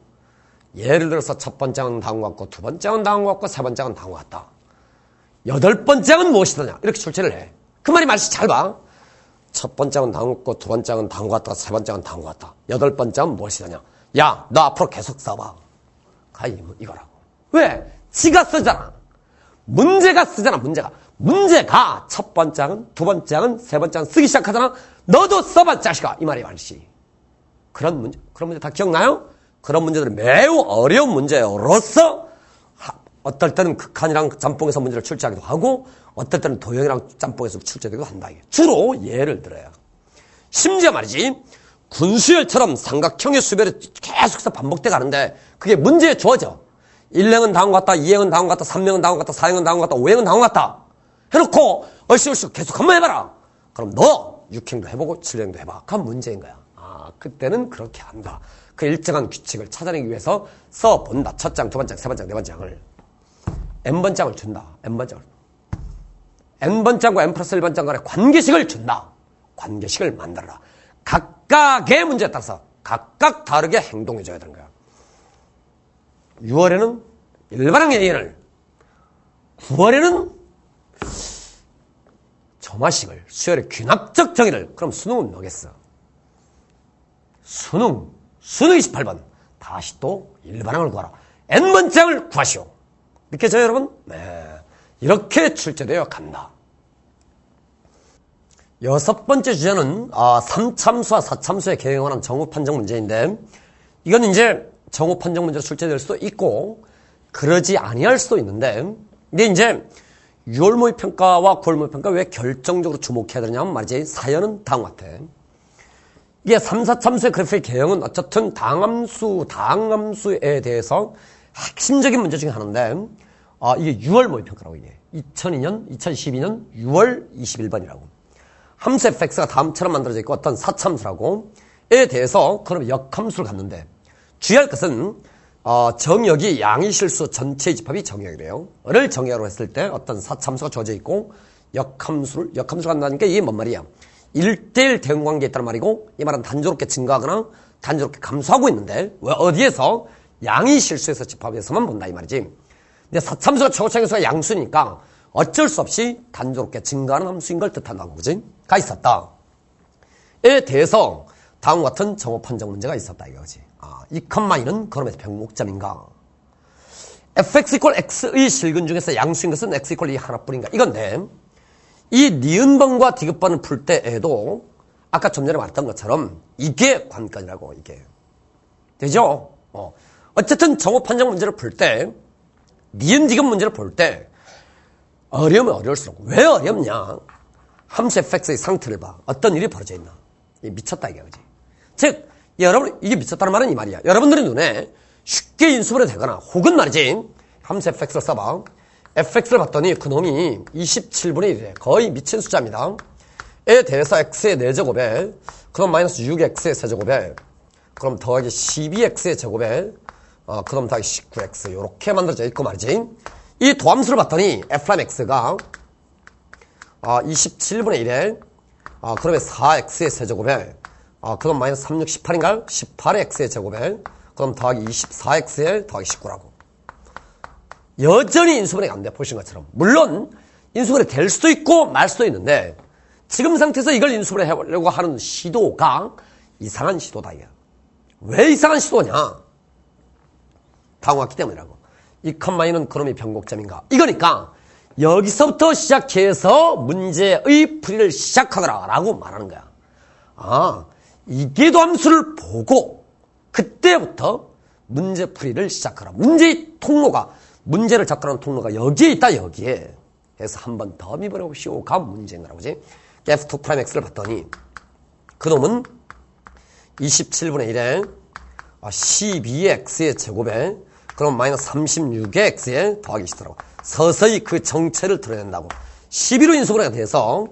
예를 들어서 첫 번째는 다음과 같고 두 번째는 다음과 같고 세 번째는 다음과 같다. 여덟 번째는 무엇이더냐 이렇게 출제를 해. 그 말이 말씨 잘 봐. 첫 번째는 다음과 같고 두 번째는 다음과 같다. 세 번째는 다음과 같다. 여덟 번째는 무엇이더냐. 야, 너 앞으로 계속 써봐. 이거라고. 왜? 지가 쓰잖아. 문제가 쓰잖아. 문제가 첫 번째는 두 번째는 세 번째는 쓰기 시작하잖아. 너도 써봐 자식아. 이 말이 말씨. 그런 문제 다 기억나요? 그런 문제들은 매우 어려운 문제로서 어떨 때는 극한이랑 짬뽕에서 문제를 출제하기도 하고 어떨 때는 도형이랑 짬뽕에서 출제하기도 한다. 주로 예를 들어요. 심지어 말이지 군수열처럼 삼각형의 수별이 계속해서 반복돼 가는데 그게 문제에 주어져. 1행은 다음과 같다, 2행은 다음과 같다, 3행은 다음과 같다, 4행은 다음과 같다, 5행은 다음과 같다 해놓고 얼씨얼씨 계속 한번 해봐라. 그럼 너 6행도 해보고 7행도 해봐. 그건 문제인 거야. 그때는 그렇게 한다. 그 일정한 규칙을 찾아내기 위해서 써본다. 첫 장, 두 번장, 세 번장, 네 번장을 n번장을 준다. n번장과 n 플러스 1번장 간의 관계식을 준다. 관계식을 만들어라. 각각의 문제에 따라서 각각 다르게 행동해줘야 되는 거야. 6월에는 일반항 AN을 9월에는 점화식을 수열의 균합적 정의를 그럼 수능은 뭐겠어? 수능 28번 다시 또 일반항을 구하라. n번장을 구하시오. 느껴져요 여러분? 네. 이렇게 출제되어 간다. 여섯 번째 주제는 3참수와 4참수의 개형에 관한 정후 판정 문제인데 이건 이제 정후 판정 문제로 출제될 수도 있고 그러지 아니할 수도 있는데 근데 이제 6월 모의평가와 9월 모의평가 왜 결정적으로 주목해야 되냐면 말이지 사연은 다음과 같아. 이게 3, 4참수의 그래프의 개형은 어쨌든 다항함수에 대해서 핵심적인 문제 중에 하나인데 이게 6월 모의평가라고 이게 2012년 6월 21번이라고. 함수 fx가 다음처럼 만들어져 있고 어떤 사참수라고 에 대해서 그럼 역함수를 갖는데 주의할 것은 정역이 양의실수 전체의 집합이 정역이래요. 를 정역으로 했을 때 어떤 사참수가 주어져 있고 역함수를 갖는다는 게 이게 뭔 말이야? 1대1 대응관계에 있다는 말이고 이 말은 단조롭게 증가하거나 단조롭게 감소하고 있는데 왜 어디에서 양의실수에서 집합에서만 본다 이 말이지. 근데 사참수가 최고차항수가 양수니까 어쩔 수 없이 단조롭게 증가하는 함수인 걸 뜻한다고 그지? 가 있었다. 에 대해서 다음과 같은 정호 판정 문제가 있었다 이거지. 이 컴마이는 그럼에서 변곡점인가? fx = x의 실근 중에서 양수인 것은 x = 2 하나뿐인가? 이건데 이 니은번과 디귿번을 풀 때에도 아까 좀 전에 말했던 것처럼 이게 관건이라고 이게. 되죠? 어쨌든 정호 판정 문제를 풀 때 니은 디귿 문제를 볼 때 어려우면 어려울수록 왜 어렵냐? 함수 fx의 상태를 봐. 어떤 일이 벌어져 있나? 미쳤다 이게 그지? 즉 여러분 이게 미쳤다는 말은 이 말이야. 여러분들의 눈에 쉽게 인수분해 되거나 혹은 말이지 함수 fx를 써봐. fx를 봤더니 그놈이 27분의 1이래. 거의 미친 숫자입니다. 에 대해서 x의 4제곱에 그럼 마이너스 6x의 세제곱에 그럼 더하기 12x의 제곱에 그럼 더하기 19x 이렇게 만들어져 있고 말이지. 이 도함수를 봤더니 f'x가 27분의 1에 그러면 4x의 세제곱에 그럼 마이너스 3, 6, 18인가요? 18의 x의 제곱에 그럼 더하기 24x의 더하기 19라고. 여전히 인수분해가 안 돼. 보신 것처럼. 물론 인수분해 될 수도 있고 말 수도 있는데 지금 상태에서 이걸 인수분해 해보려고 하는 시도가 이상한 시도다. 이게. 왜 이상한 시도냐? 당황했기 때문이라고. 이 컴마이는 그놈이 변곡점인가? 이거니까 여기서부터 시작해서 문제의 풀이를 시작하더라 라고 말하는 거야. 이게 도함수를 보고 그때부터 문제 풀이를 시작하라. 문제의 통로가 문제를 접근하는 통로가 여기에 있다 여기에. 그래서 한 번 더 미분해보시오가 문제인 거라고 그지? f2'x를 봤더니 그놈은 27분의 1에 12x의 제곱에 그럼 마이너스 36의 x에 더하기 시더라고. 서서히 그 정체를 드러낸다고. 12로 인수분해가 돼서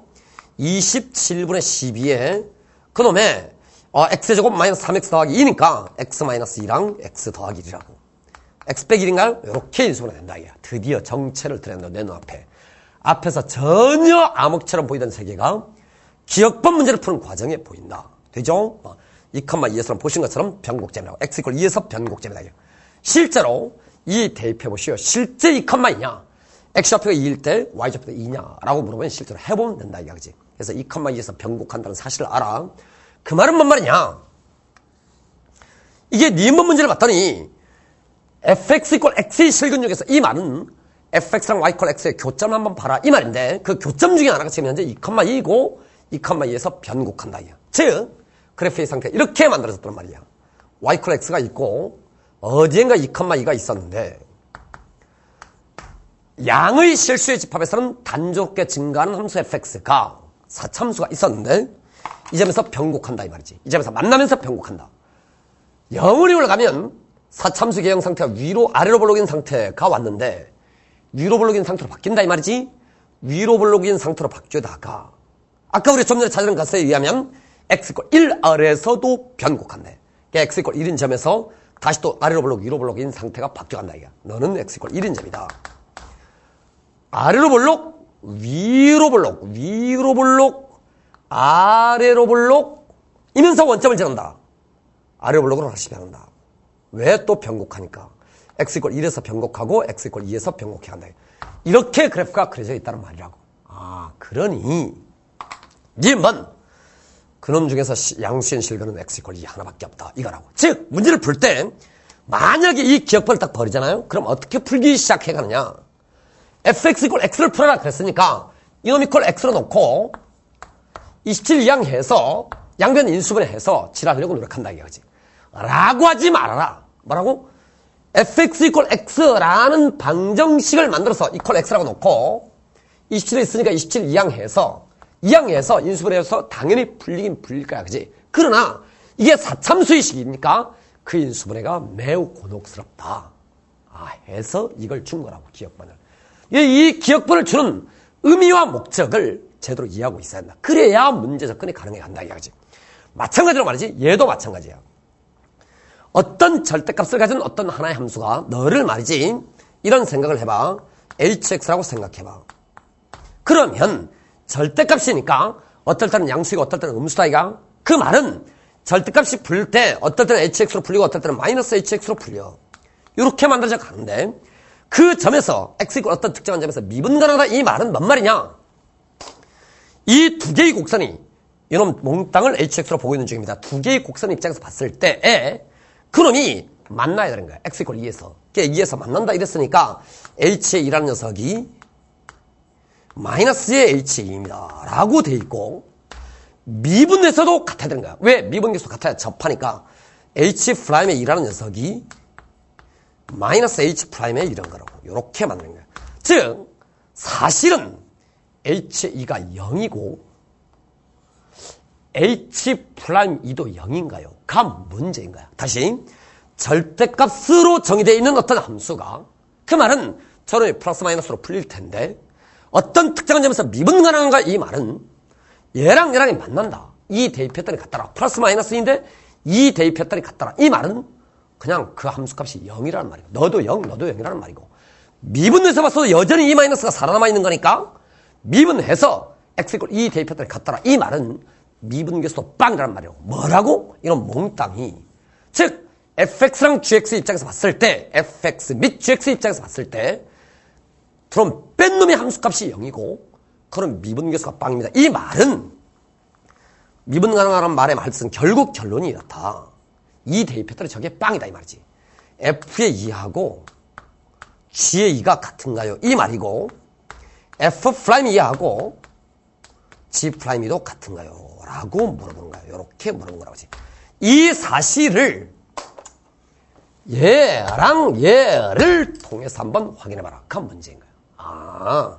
27분의 12에 그놈의 x제곱 마이너스 3x 더하기 2니까 x 마이너스 2랑 x 더하기 1이라고. x 빼기 1인가요? 이렇게 인수분해가 된다. 이게. 드디어 정체를 드러낸다. 내 눈앞에. 앞에서 전혀 암흑처럼 보이던 세계가 기억법 문제를 푸는 과정에 보인다. 되죠? 2,2에서 보신 것처럼 변곡점이라고. x = 2에서 변곡점이다. 실제로 이 대입해보시오. 실제 2,2냐? x좌표가 2일 때 y좌표가 2냐? 라고 물어보면 실제로 해보면 된다. 이거지. 그래서 2,2에서 변곡한다는 사실을 알아. 그 말은 뭔 말이냐? 이게 니은번 문제를 봤더니 fx = x의 실근 중에서 이 말은 fx랑 y = x의 교점을 한번 봐라. 이 말인데 그 교점 중에 하나가 지금 현재 2,2이고 2,2에서 변곡한다. 즉 그래프의 상태 이렇게 만들어졌단 말이야. y = x가 있고 어디엔가 2,2가 있었는데 양의 실수의 집합에서는 단조롭게 증가하는 함수 fx가 사참수가 있었는데 이 점에서 변곡한다 이 말이지. 이 점에서 만나면서 변곡한다. 0이 올라가면 사참수 개형 상태가 위로 아래로 볼록인 상태가 왔는데 위로 볼록인 상태로 바뀐다 이 말이지. 위로 볼록인 상태로 바뀌다가 아까 우리 좀 전에 찾은 것에 의하면 x = 1 아래에서도 변곡한대. x = 1인 점에서 다시 또 아래로 볼록 위로 볼록인 상태가 바뀌어간다 이게. 너는 x = 1인 점이다. 아래로 볼록 위로 볼록 위로 볼록 아래로 볼록 이면서 원점을 지른다. 아래로 볼록으로 다시 변한다. 왜 또 변곡하니까? x = 1에서 변곡하고 x = 2에서 변곡해 간다. 이렇게 그래프가 그려져 있다는 말이라고. 그러니 님은 그놈 중에서 양수인 실근은 x = 2 하나밖에 없다. 이거라고. 즉 문제를 풀 때 만약에 이 기억법을 딱 버리잖아요. 그럼 어떻게 풀기 시작해 가느냐? fx = x를 풀어라 그랬으니까 이놈이 걸 x로 놓고 27 이항 해서 양변 인수분해 해서 칠하려고 노력한다 이거지. 라고 하지 말아라. 뭐라고? fx = x라는 방정식을 만들어서 이퀄 x라고 놓고 27에 있으니까 27 이항해서 인수분해해서 당연히 풀리긴 풀릴 거야. 그지? 그러나 이게 사참수의식이니까 그 인수분해가 매우 곤혹스럽다. 해서 이걸 준 거라고 기억번을. 이 기억번을 주는 의미와 목적을 제대로 이해하고 있어야 한다. 그래야 문제 접근이 가능해 간다 이야기지. 마찬가지로 말이지. 얘도 마찬가지야. 어떤 절대값을 가진 어떤 하나의 함수가 너를 말이지 이런 생각을 해봐. hx라고 생각해봐. 그러면 절대값이니까 어떨 때는 양수이고 어떨 때는 음수다 이가. 그 말은 절대값이 풀릴 때 어떨 때는 hx로 풀리고 어떨 때는 마이너스 hx로 풀려. 이렇게 만들어져 가는데 그 점에서 x 이고 어떤 특정한 점에서 미분가능하다 이 말은 뭔 말이냐. 이 두 개의 곡선이 이놈 몽땅을 hx로 보고 있는 중입니다. 두 개의 곡선 입장에서 봤을 때에 그놈이 만나야 되는 거야. x 이퀄 2에서. 2에서 만난다 이랬으니까 h의 2라는 녀석이 마이너스의 h2입니다. 라고 돼 있고 미분에서도 같아야 되는 거야. 왜? 미분계수 같아야 접하니까 h'의 2라는 녀석이 마이너스 h'의 이런 거라고. 이렇게 만드는 거야. 즉 사실은 h2가 0이고 h'2도 0인가요? 가 문제인 거야. 다시 절대값으로 정의되어 있는 어떤 함수가 그 말은 저는 플러스 마이너스로 풀릴 텐데 어떤 특정한 점에서 미분 가능한가 이 말은 얘랑 얘랑이 만난다. 이 대입했더니 같더라. 플러스 마이너스인데 이 대입했더니 같더라. 이 말은 그냥 그 함수값이 0이라는 말이고 너도 0, 너도 0이라는 말이고 미분해서 봤어도 여전히 이 마이너스가 살아남아 있는 거니까 미분해서 x 이퀄 2 대입했더니 같더라. 이 말은 미분계수도 빵이라는 말이에요. 뭐라고? 이런 몽땅이. 즉 fx랑 gx 입장에서 봤을 때 fx 및 gx 입장에서 봤을 때 그럼 뺀 놈의 함수값이 0이고 그럼 미분계수가 빵입니다. 이 말은 미분 가능하라는 말의 말뜻은 결국 결론이 이렇다. 이 대입했더니 저게 빵이다 이 말이지. f의 2하고 g의 2가 같은가요? 이 말이고 f'2 2하고 g'2도 같은가요? 라고 물어보는 거야. 이렇게 물어보는 거라고 하지. 이 사실을 얘랑 얘를 통해서 한번 확인해봐라. 그 문제인 거야. 아,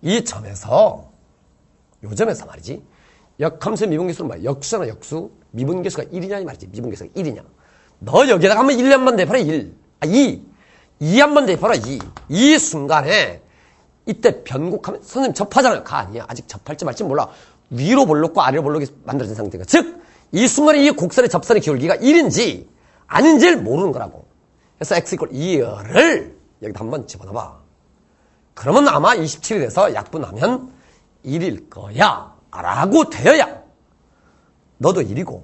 이 점에서 요 점에서 말이지. 역함수의 미분계수는 뭐야? 역수잖아 역수. 미분계수가 1이냐 이 말이지. 미분계수가 1이냐. 너 여기다가 한번 1 한번 대입하라 1. 2 한번 대입하라 2. 이 순간에 이때 변곡하면 선생님 접하잖아요. 가 아니야. 아직 접할지 말지 몰라. 위로 볼록과 아래로 볼록이 만들어진 상태가. 즉 이 순간에 이 곡선의 접선의 기울기가 1인지 아닌지를 모르는 거라고. 그래서 x 이퀄 2를 여기다 한번 집어넣어봐. 그러면 아마 27이 돼서 약분하면 1일 거야 라고 되어야 너도 1이고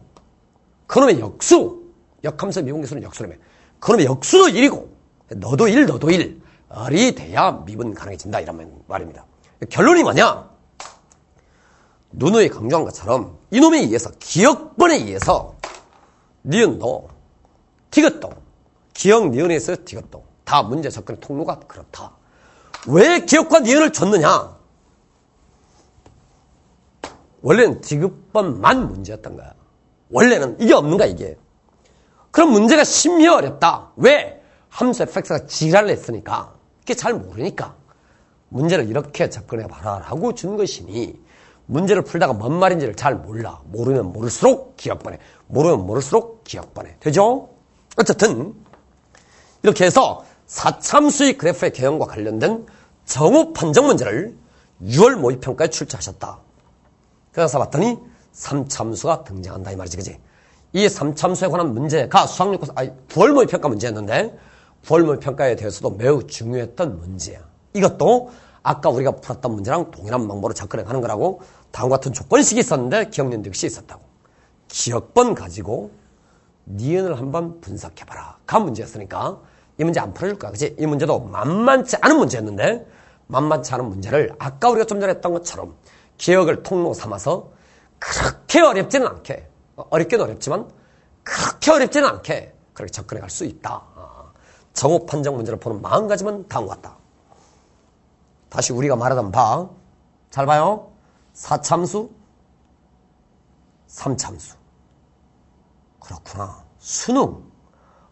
그놈의 역수 역함수 미분계수는 역수라며 그놈의 역수도 1이고 너도 1 너도 1이 돼야 미분 가능해진다 이런 말입니다. 결론이 뭐냐? 누누이 강조한 것처럼 이놈에 의해서 기억번에 의해서 니은도 티귿도 기억 니은에 의해서 티귿도 다 문제 접근의 통로가 그렇다. 왜 기억과 니은을 줬느냐? 원래는 디귿번만 문제였던 거야. 원래는 이게 없는 거야 이게. 그럼 문제가 심히 어렵다. 왜? 함수 fx가 지랄을 했으니까 그게 잘 모르니까 문제를 이렇게 접근해봐라 라고 준 것이니 문제를 풀다가 뭔 말인지를 잘 몰라. 모르면 모를수록 기억번에 모르면 모를수록 기억번에 되죠? 어쨌든 이렇게 해서 4참수의 그래프의 개형과 관련된 정오 판정 문제를 6월 모의평가에 출제하셨다. 그래서 봤더니 3참수가 등장한다 이 말이지. 그지? 이 3참수에 관한 문제가 수학용과 9월 모의평가 문제였는데 9월 모의평가에 대해서도 매우 중요했던 문제야. 이것도 아까 우리가 풀었던 문제랑 동일한 방법으로 접근하는 거라고. 다음과 같은 조건식이 있었는데 기억연도 역시 있었다고. 기억번 가지고 니은을 한번 분석해봐라. 그 문제였으니까 이 문제 안 풀어줄 거야. 그치? 이 문제도 만만치 않은 문제였는데 만만치 않은 문제를 아까 우리가 좀 전에 했던 것처럼 기억을 통로 삼아서 그렇게 어렵지는 않게 어렵긴 어렵지만 그렇게 어렵지는 않게 그렇게 접근해 갈 수 있다. 정오 판정 문제를 보는 마음가짐은 다음과 같다. 다시 우리가 말하던 바, 잘 봐요. 4참수, 3참수. 그렇구나. 수능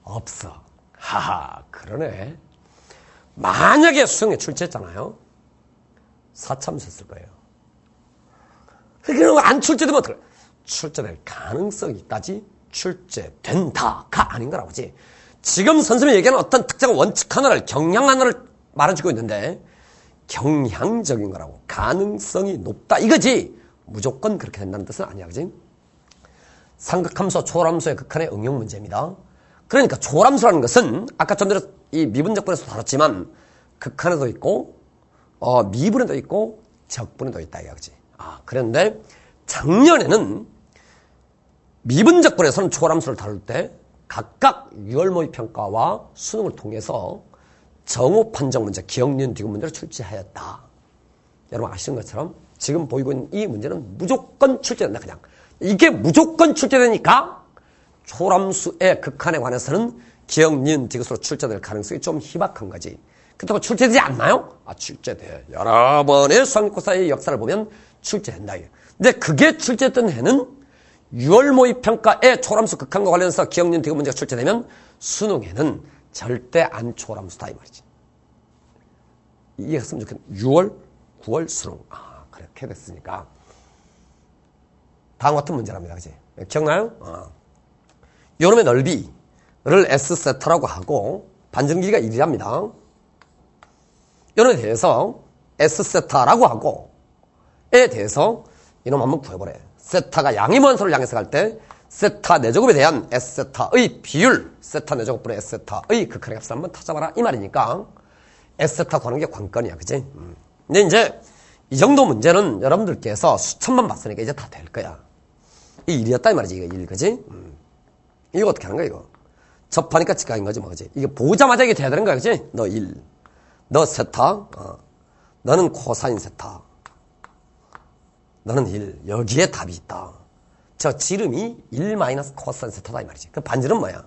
없어. 하하, 그러네. 만약에 수능에 출제했잖아요. 4참수 했을 거예요. 그러니까 안 출제되면 어떡해? 출제될 가능성이 있다지 출제된다가 아닌 거라고지. 지금 선생님이 얘기하는 어떤 특정 원칙 하나를 경향 하나를 말해주고 있는데 경향적인 거라고. 가능성이 높다 이거지. 무조건 그렇게 된다는 뜻은 아니야. 그지? 삼각함수, 초월함수의 극한의 응용 문제입니다. 그러니까 초월함수라는 것은 아까 전에 이 미분적분에서 다뤘지만 극한에도 있고 미분에도 있고 적분에도 있다 이거지. 그런데 작년에는 미분적분에서는 초월함수를 다룰 때 각각 유월모의 평가와 수능을 통해서 정오 판정 문제, 기억, 니은, 디귿 문제를 출제하였다. 여러분 아시는 것처럼 지금 보이고 있는 이 문제는 무조건 출제된다. 그냥 이게 무조건 출제되니까 초월함수의 극한에 관해서는 기억, 니은, 디귿으로 출제될 가능성이 좀 희박한 거지. 그렇다고 출제되지 않나요? 출제돼. 여러 번의 수학고사의 역사를 보면 출제된다. 근데 그게 출제됐던 해는 유월모의 평가의 초월함수 극한과 관련해서 기억, 니은, 디귿 문제가 출제되면 수능에는 절대 안 초월함수다 이 말이지. 이해했으면 좋겠네. 6월, 9월 수능. 그렇게 됐으니까. 다음 같은 문제랍니다. 그치? 기억나요? 요놈의 넓이를 S세타라고 하고 반전 길이가 1이랍니다. 요놈에 대해서 S세타라고 하고 에 대해서 이놈 한번 구해보래. 세타가 양이 먼 소를 향해서 갈 때 세타 4제곱에 대한 S세타의 비율, 세타 4제곱분의 S세타의 극한의 값을 한번 찾아봐라 이 말이니까 S세타 구하는 게 관건이야. 그치? 근데 이제 이 정도 문제는 여러분들께서 수천만 봤으니까 이제 다 될 거야. 이 1이었다 이 말이지. 이거 1, 그지? 이거 어떻게 하는 거야 이거? 접하니까 직각인 거지 뭐. 그지? 이게 보자마자 이게 돼야 되는 거야. 그지? 너 1, 너 세타, 너는 코사인 세타, 너는 1. 여기에 답이 있다. 저 지름이 1 마이너스 코사인 세타다 이 말이지. 그 반지름 뭐야?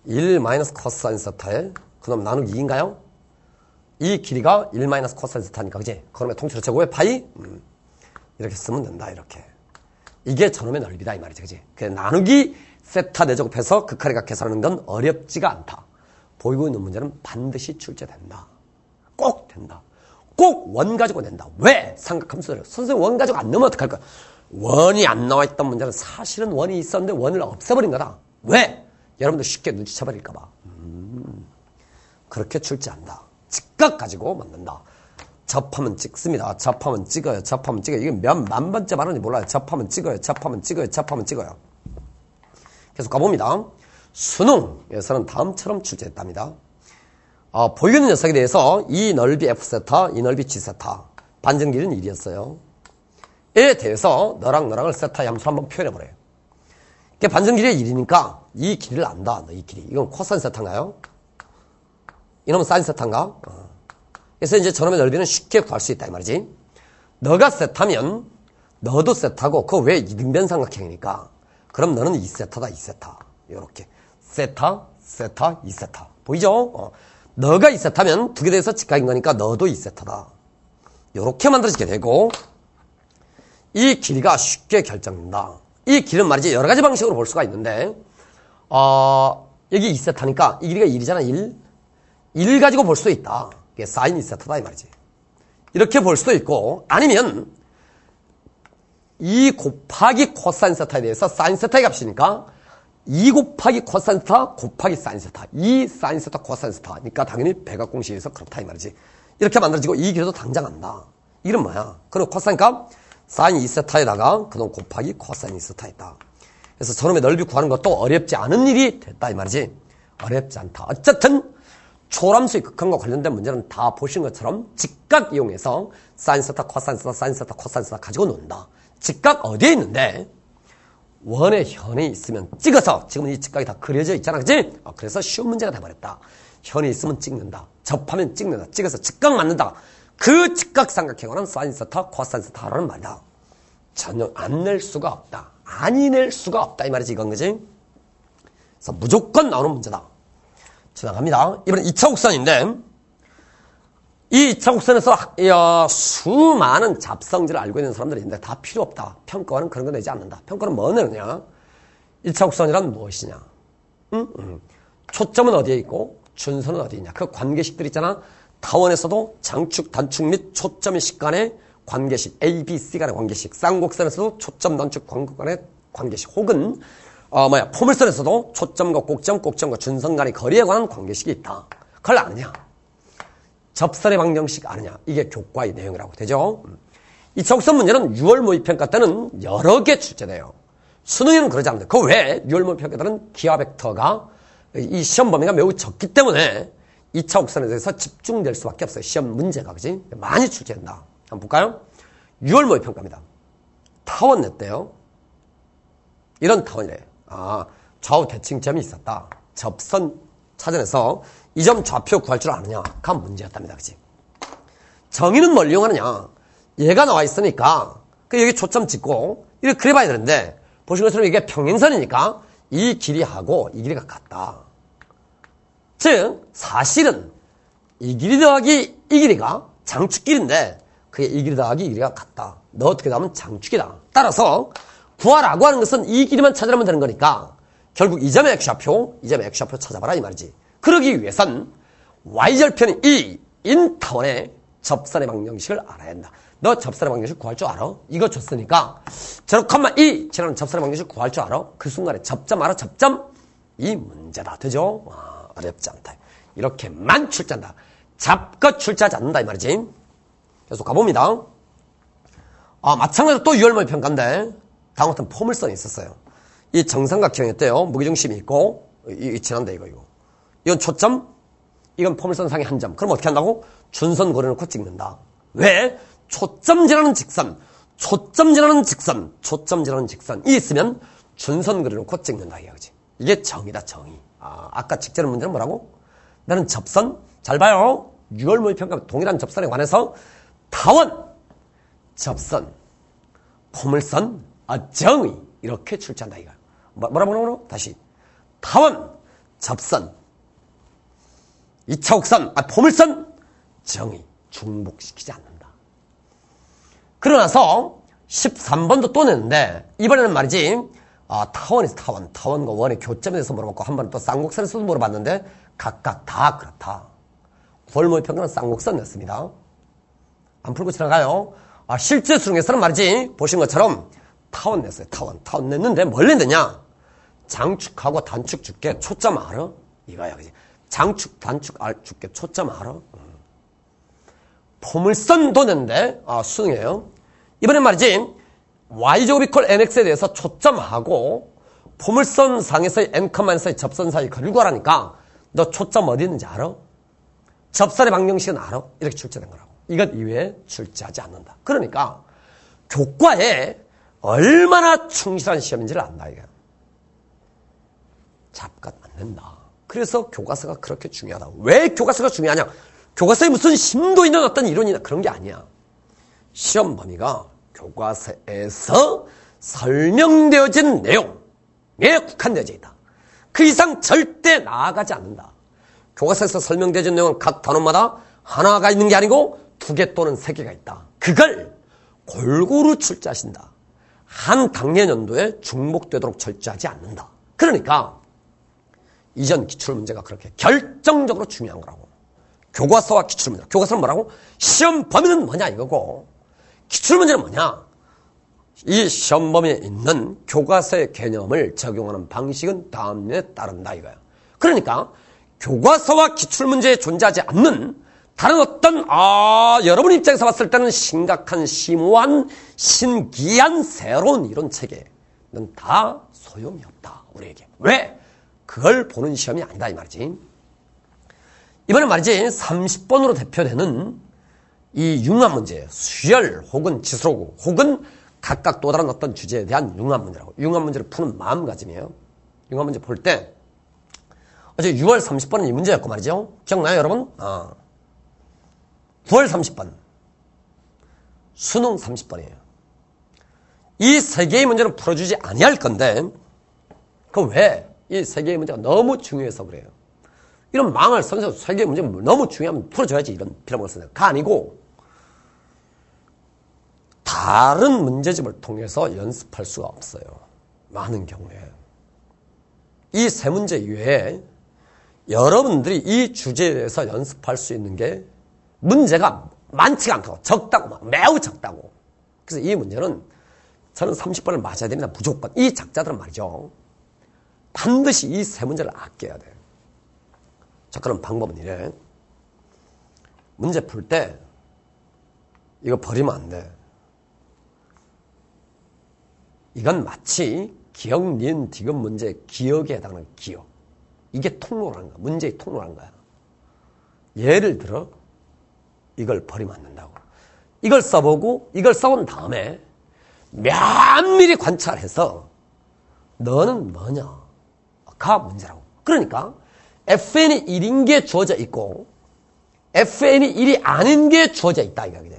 1 마이너스 코사인 세타에 그럼 나누기 2인가요? 이 길이가 1 마이너스 코사인 세타니까 그지? 그러면 통째로 제곱의 파이? 이렇게 쓰면 된다 이렇게. 이게 저놈의 넓이다 이 말이지. 그지? 그 나누기 세타 4제곱해서 극한의 각 계산하는 건 어렵지가 않다. 보이고 있는 문제는 반드시 출제된다. 꼭 된다. 꼭 원 가지고 낸다. 왜? 삼각함수를. 선생님 원 가지고 안 넣으면 어떡할 거야? 원이 안 나와 있던 문제는 사실은 원이 있었는데 원을 없애버린 거다. 왜? 여러분들 쉽게 눈치채버릴까 봐. 그렇게 출제한다. 직각 가지고 만든다. 접하면 찍습니다. 접하면 찍어요. 접하면 찍어요. 이게 몇 만 번째 말하는지 몰라요. 접하면 찍어요. 접하면 찍어요. 접하면 찍어요. 계속 가봅니다. 수능에서는 다음처럼 출제했답니다. 보이는 녀석에 대해서 이 넓이 F세타, 이 넓이 G세타, 반전 길이는 1이었어요. 에 대해서 너랑을 세타의 함수로 한번 표현해보래요. 이게 반전 길이가 1이니까 이 길이를 안다. 너 이 길이. 이건 코사인 세타인가요? 이놈은 사인 세타인가? 그래서 이제 저놈의 넓이는 쉽게 구할 수 있다 이 말이지. 너가 세타면 너도 세타고 그 외에 이등변 삼각형이니까 그럼 너는 2세타다 2세타. 요렇게 세타, 세타, 2세타. 보이죠? 너가 2세타면 두 개 돼서 직각인 거니까 너도 2세타다. 요렇게 만들어지게 되고 이 길이가 쉽게 결정된다. 이 길은 말이지 여러 가지 방식으로 볼 수가 있는데 여기 2세타니까 이 길이가 1이잖아. 1 가지고 볼 수도 있다. 이게 사인 2세타다 이 말이지. 이렇게 볼 수도 있고 아니면 2 곱하기 코사인 세타에 대해서 사인 세타의 값이니까 2 곱하기 코사인 세타 곱하기 사인 세타 2 사인 세타 코사인 세타니까 당연히 백악 공식에서 그렇다 이 말이지. 이렇게 만들어지고 이 길이도 당장 안다. 이건 뭐야? 그리고 코사인 값 사인 2세타에다가 그놈 곱하기 코사인 2세타 있다. 그래서 저놈의 넓이 구하는 것도 어렵지 않은 일이 됐다 이 말이지. 어렵지 않다. 어쨌든 초월함수의 극한과 관련된 문제는 다 보신 것처럼 직각 이용해서 사인 세타, 코사인 세타, 사인 세타, 코사인 세타 가지고 논다. 직각 어디에 있는데? 원의 현에 있으면 찍어서 지금 이 직각이 다 그려져 있잖아. 그치? 그래서 쉬운 문제가 돼버렸다. 현에 있으면 찍는다. 접하면 찍는다. 찍어서 직각 맞는다. 그 직각 삼각형은 사인 세타, 코사인 세타라는 말이다. 전혀 안 낼 수가 없다. 아니 낼 수가 없다. 이 말이지 이건 그지? 그래서 무조건 나오는 문제다. 지나갑니다. 이번엔 2차 곡선인데 이 2차 곡선에서 수많은 잡성질을 알고 있는 사람들이 있는데 다 필요 없다. 평가원은 그런 거 내지 않는다. 평가는 뭐 내느냐? 1차 곡선이란 무엇이냐? 초점은 어디에 있고 준선은 어디에 있냐? 그 관계식들 있잖아. 타원에서도 장축, 단축 및 초점의 식 간의 관계식, A, B, C 간의 관계식, 쌍곡선에서도 초점, 단축, 관곡 간의 관계식, 혹은 포물선에서도 초점과 꼭점, 꼭점과 준선 간의 거리에 관한 관계식이 있다. 그걸 아느냐? 접선의 방정식 아느냐. 이게 교과의 내용이라고 되죠. 이 적선 문제는 6월 모의평가 때는 여러 개 출제돼요. 수능에는 그러지 않는데 그 외에 6월 모의평가 때는 기하 벡터가 이 시험 범위가 매우 적기 때문에 2차 곡선에 대해서 집중될 수밖에 없어요. 시험 문제가. 그지? 많이 출제된다. 한번 볼까요? 6월 모의평가입니다. 타원 냈대요. 이런 타원이래. 좌우 대칭점이 있었다. 접선 찾아내서 이 점 좌표 구할 줄 아느냐. 가 문제였답니다. 그지? 정의는 뭘 이용하느냐. 얘가 나와 있으니까 여기 초점 찍고 이렇게 그려봐야 되는데 보시는 것처럼 이게 평행선이니까 이 길이하고 이 길이가 같다. 즉 사실은 이 길이 더하기 이 길이가 장축길인데 그게 이 길이 더하기 이 길이가 같다. 너 어떻게 하면 장축이다. 따라서 구하라고 하는 것은 이 길이만 찾으려면 되는 거니까 결국 이 점의 x좌표, 이 점의 x좌표 찾아봐라 이 말이지. 그러기 위해선 y절편이 이 인타원의 접선의 방정식을 알아야 한다. 너 접선의 방정식 구할 줄 알아? 이거 줬으니까 0,2 지나는 접선의 방정식 구할 줄 알아? 그 순간에 접점 알아? 접점? 이 문제다. 되죠? 어렵지 않다. 이렇게만 출제한다. 잡고 출제하지 않는다 이 말이지. 계속 가봅니다. 마찬가지로 또 6월 모의평가인데 다음 같은 포물선이 있었어요. 이 정삼각형이었대요. 무게중심이 있고 이 지난다 이거. 이건 초점, 이건 포물선 상의 한 점. 그럼 어떻게 한다고? 준선 고려놓고 찍는다. 왜? 초점 지나는 직선, 초점 지나는 직선, 초점 지나는 직선이 있으면 준선 그려놓고 찍는다 이거지. 이게 정의다 정의. 아까 직제는 문제는 뭐라고? 나는 접선, 잘 봐요. 6월 모의평가 동일한 접선에 관해서 타원, 접선, 포물선, 정의 이렇게 출제한다 이거. 뭐라고? 다시 타원, 접선, 2차 곡선, 포물선, 정의 중복시키지 않는다. 그러나서 13번도 또 냈는데 이번에는 말이지 타원에서 타원과 원의 교점에 대해서 물어봤고 한 번 또 쌍곡선에서도 물어봤는데 각각 다 그렇다. 9월 모의평가는 쌍곡선 냈습니다. 안 풀고 지나가요. 실제 수능에서는 말이지 보신 것처럼 타원 냈어요. 타원 냈는데 뭘 냈느냐? 장축하고 단축 줄게 초점 알아? 이거야. 그지? 장축 단축 줄게 초점 알아? 포물선도 냈는데 수능이에요. 이번엔 말이지 y제곱 이퀄 nx에 대해서 초점하고 포물선 상에서의 n,n서의 접선 사이 거리를 구하라니까 너 초점 어디 있는지 알아? 접선의 방정식은 알아? 이렇게 출제된 거라고. 이것 이외에 출제하지 않는다. 그러니까 교과에 얼마나 충실한 시험인지를 안다 이게. 잡갓 맞는다. 그래서 교과서가 그렇게 중요하다. 왜 교과서가 중요하냐? 교과서에 무슨 심도 있는 어떤 이론이나 그런 게 아니야. 시험 범위가 교과서에서 설명되어진 내용에 국한되어져 있다. 그 이상 절대 나아가지 않는다. 교과서에서 설명되어진 내용은 각 단원마다 하나가 있는 게 아니고 2개 또는 3개가 있다. 그걸 골고루 출제하신다. 한 당년연도에 중복되도록 절제하지 않는다. 그러니까 이전 기출문제가 그렇게 결정적으로 중요한 거라고. 교과서와 기출문제. 교과서는 뭐라고? 시험 범위는 뭐냐 이거고 기출문제는 뭐냐? 이 시험 범위에 있는 교과서의 개념을 적용하는 방식은 다음에 따른다 이거야. 그러니까 교과서와 기출문제에 존재하지 않는 다른 어떤 여러분 입장에서 봤을 때는 심각한 심오한 신기한 새로운 이론 체계는 다 소용이 없다 우리에게. 왜? 그걸 보는 시험이 아니다 이 말이지. 이번엔 말이지 30번으로 대표되는 이 융합 문제, 수열 혹은 지수로고 혹은 각각 또 다른 어떤 주제에 대한 융합 문제라고. 융합 문제를 푸는 마음가짐이에요. 융합 문제 볼 때 어제 6월 30번은 이 문제였고 말이죠. 기억나요 여러분? 9월 30번 수능 30번이에요. 이 세 개의 문제는 풀어주지 아니할 건데 그 왜? 이 세 개의 문제가 너무 중요해서 그래요. 이런 망할 선생님 세 개의 문제는 너무 중요하면 풀어줘야지 이런 빌어먹을 선생님가 아니고 다른 문제집을 통해서 연습할 수가 없어요. 많은 경우에. 이 세 문제 이외에 여러분들이 이 주제에 대해서 연습할 수 있는 게 문제가 많지가 않다고. 적다고. 매우 적다고. 그래서 이 문제는 저는 30번을 맞아야 됩니다. 무조건. 이 작자들은 말이죠. 반드시 이 세 문제를 아껴야 돼요. 자, 그럼 방법은 이래. 문제 풀 때 이거 버리면 안 돼. 이건 마치 기억, 니은, 디귿 문제 기억에 해당하는 기억. 이게 통로라는 거야. 문제의 통로라는 거야. 예를 들어 이걸 버리면 안 된다고. 이걸 써보고 이걸 써본 다음에 면밀히 관찰해서 너는 뭐냐가 문제라고. 그러니까 FN이 1인 게 주어져 있고 FN이 1이 아닌 게 주어져 있다 이거거든.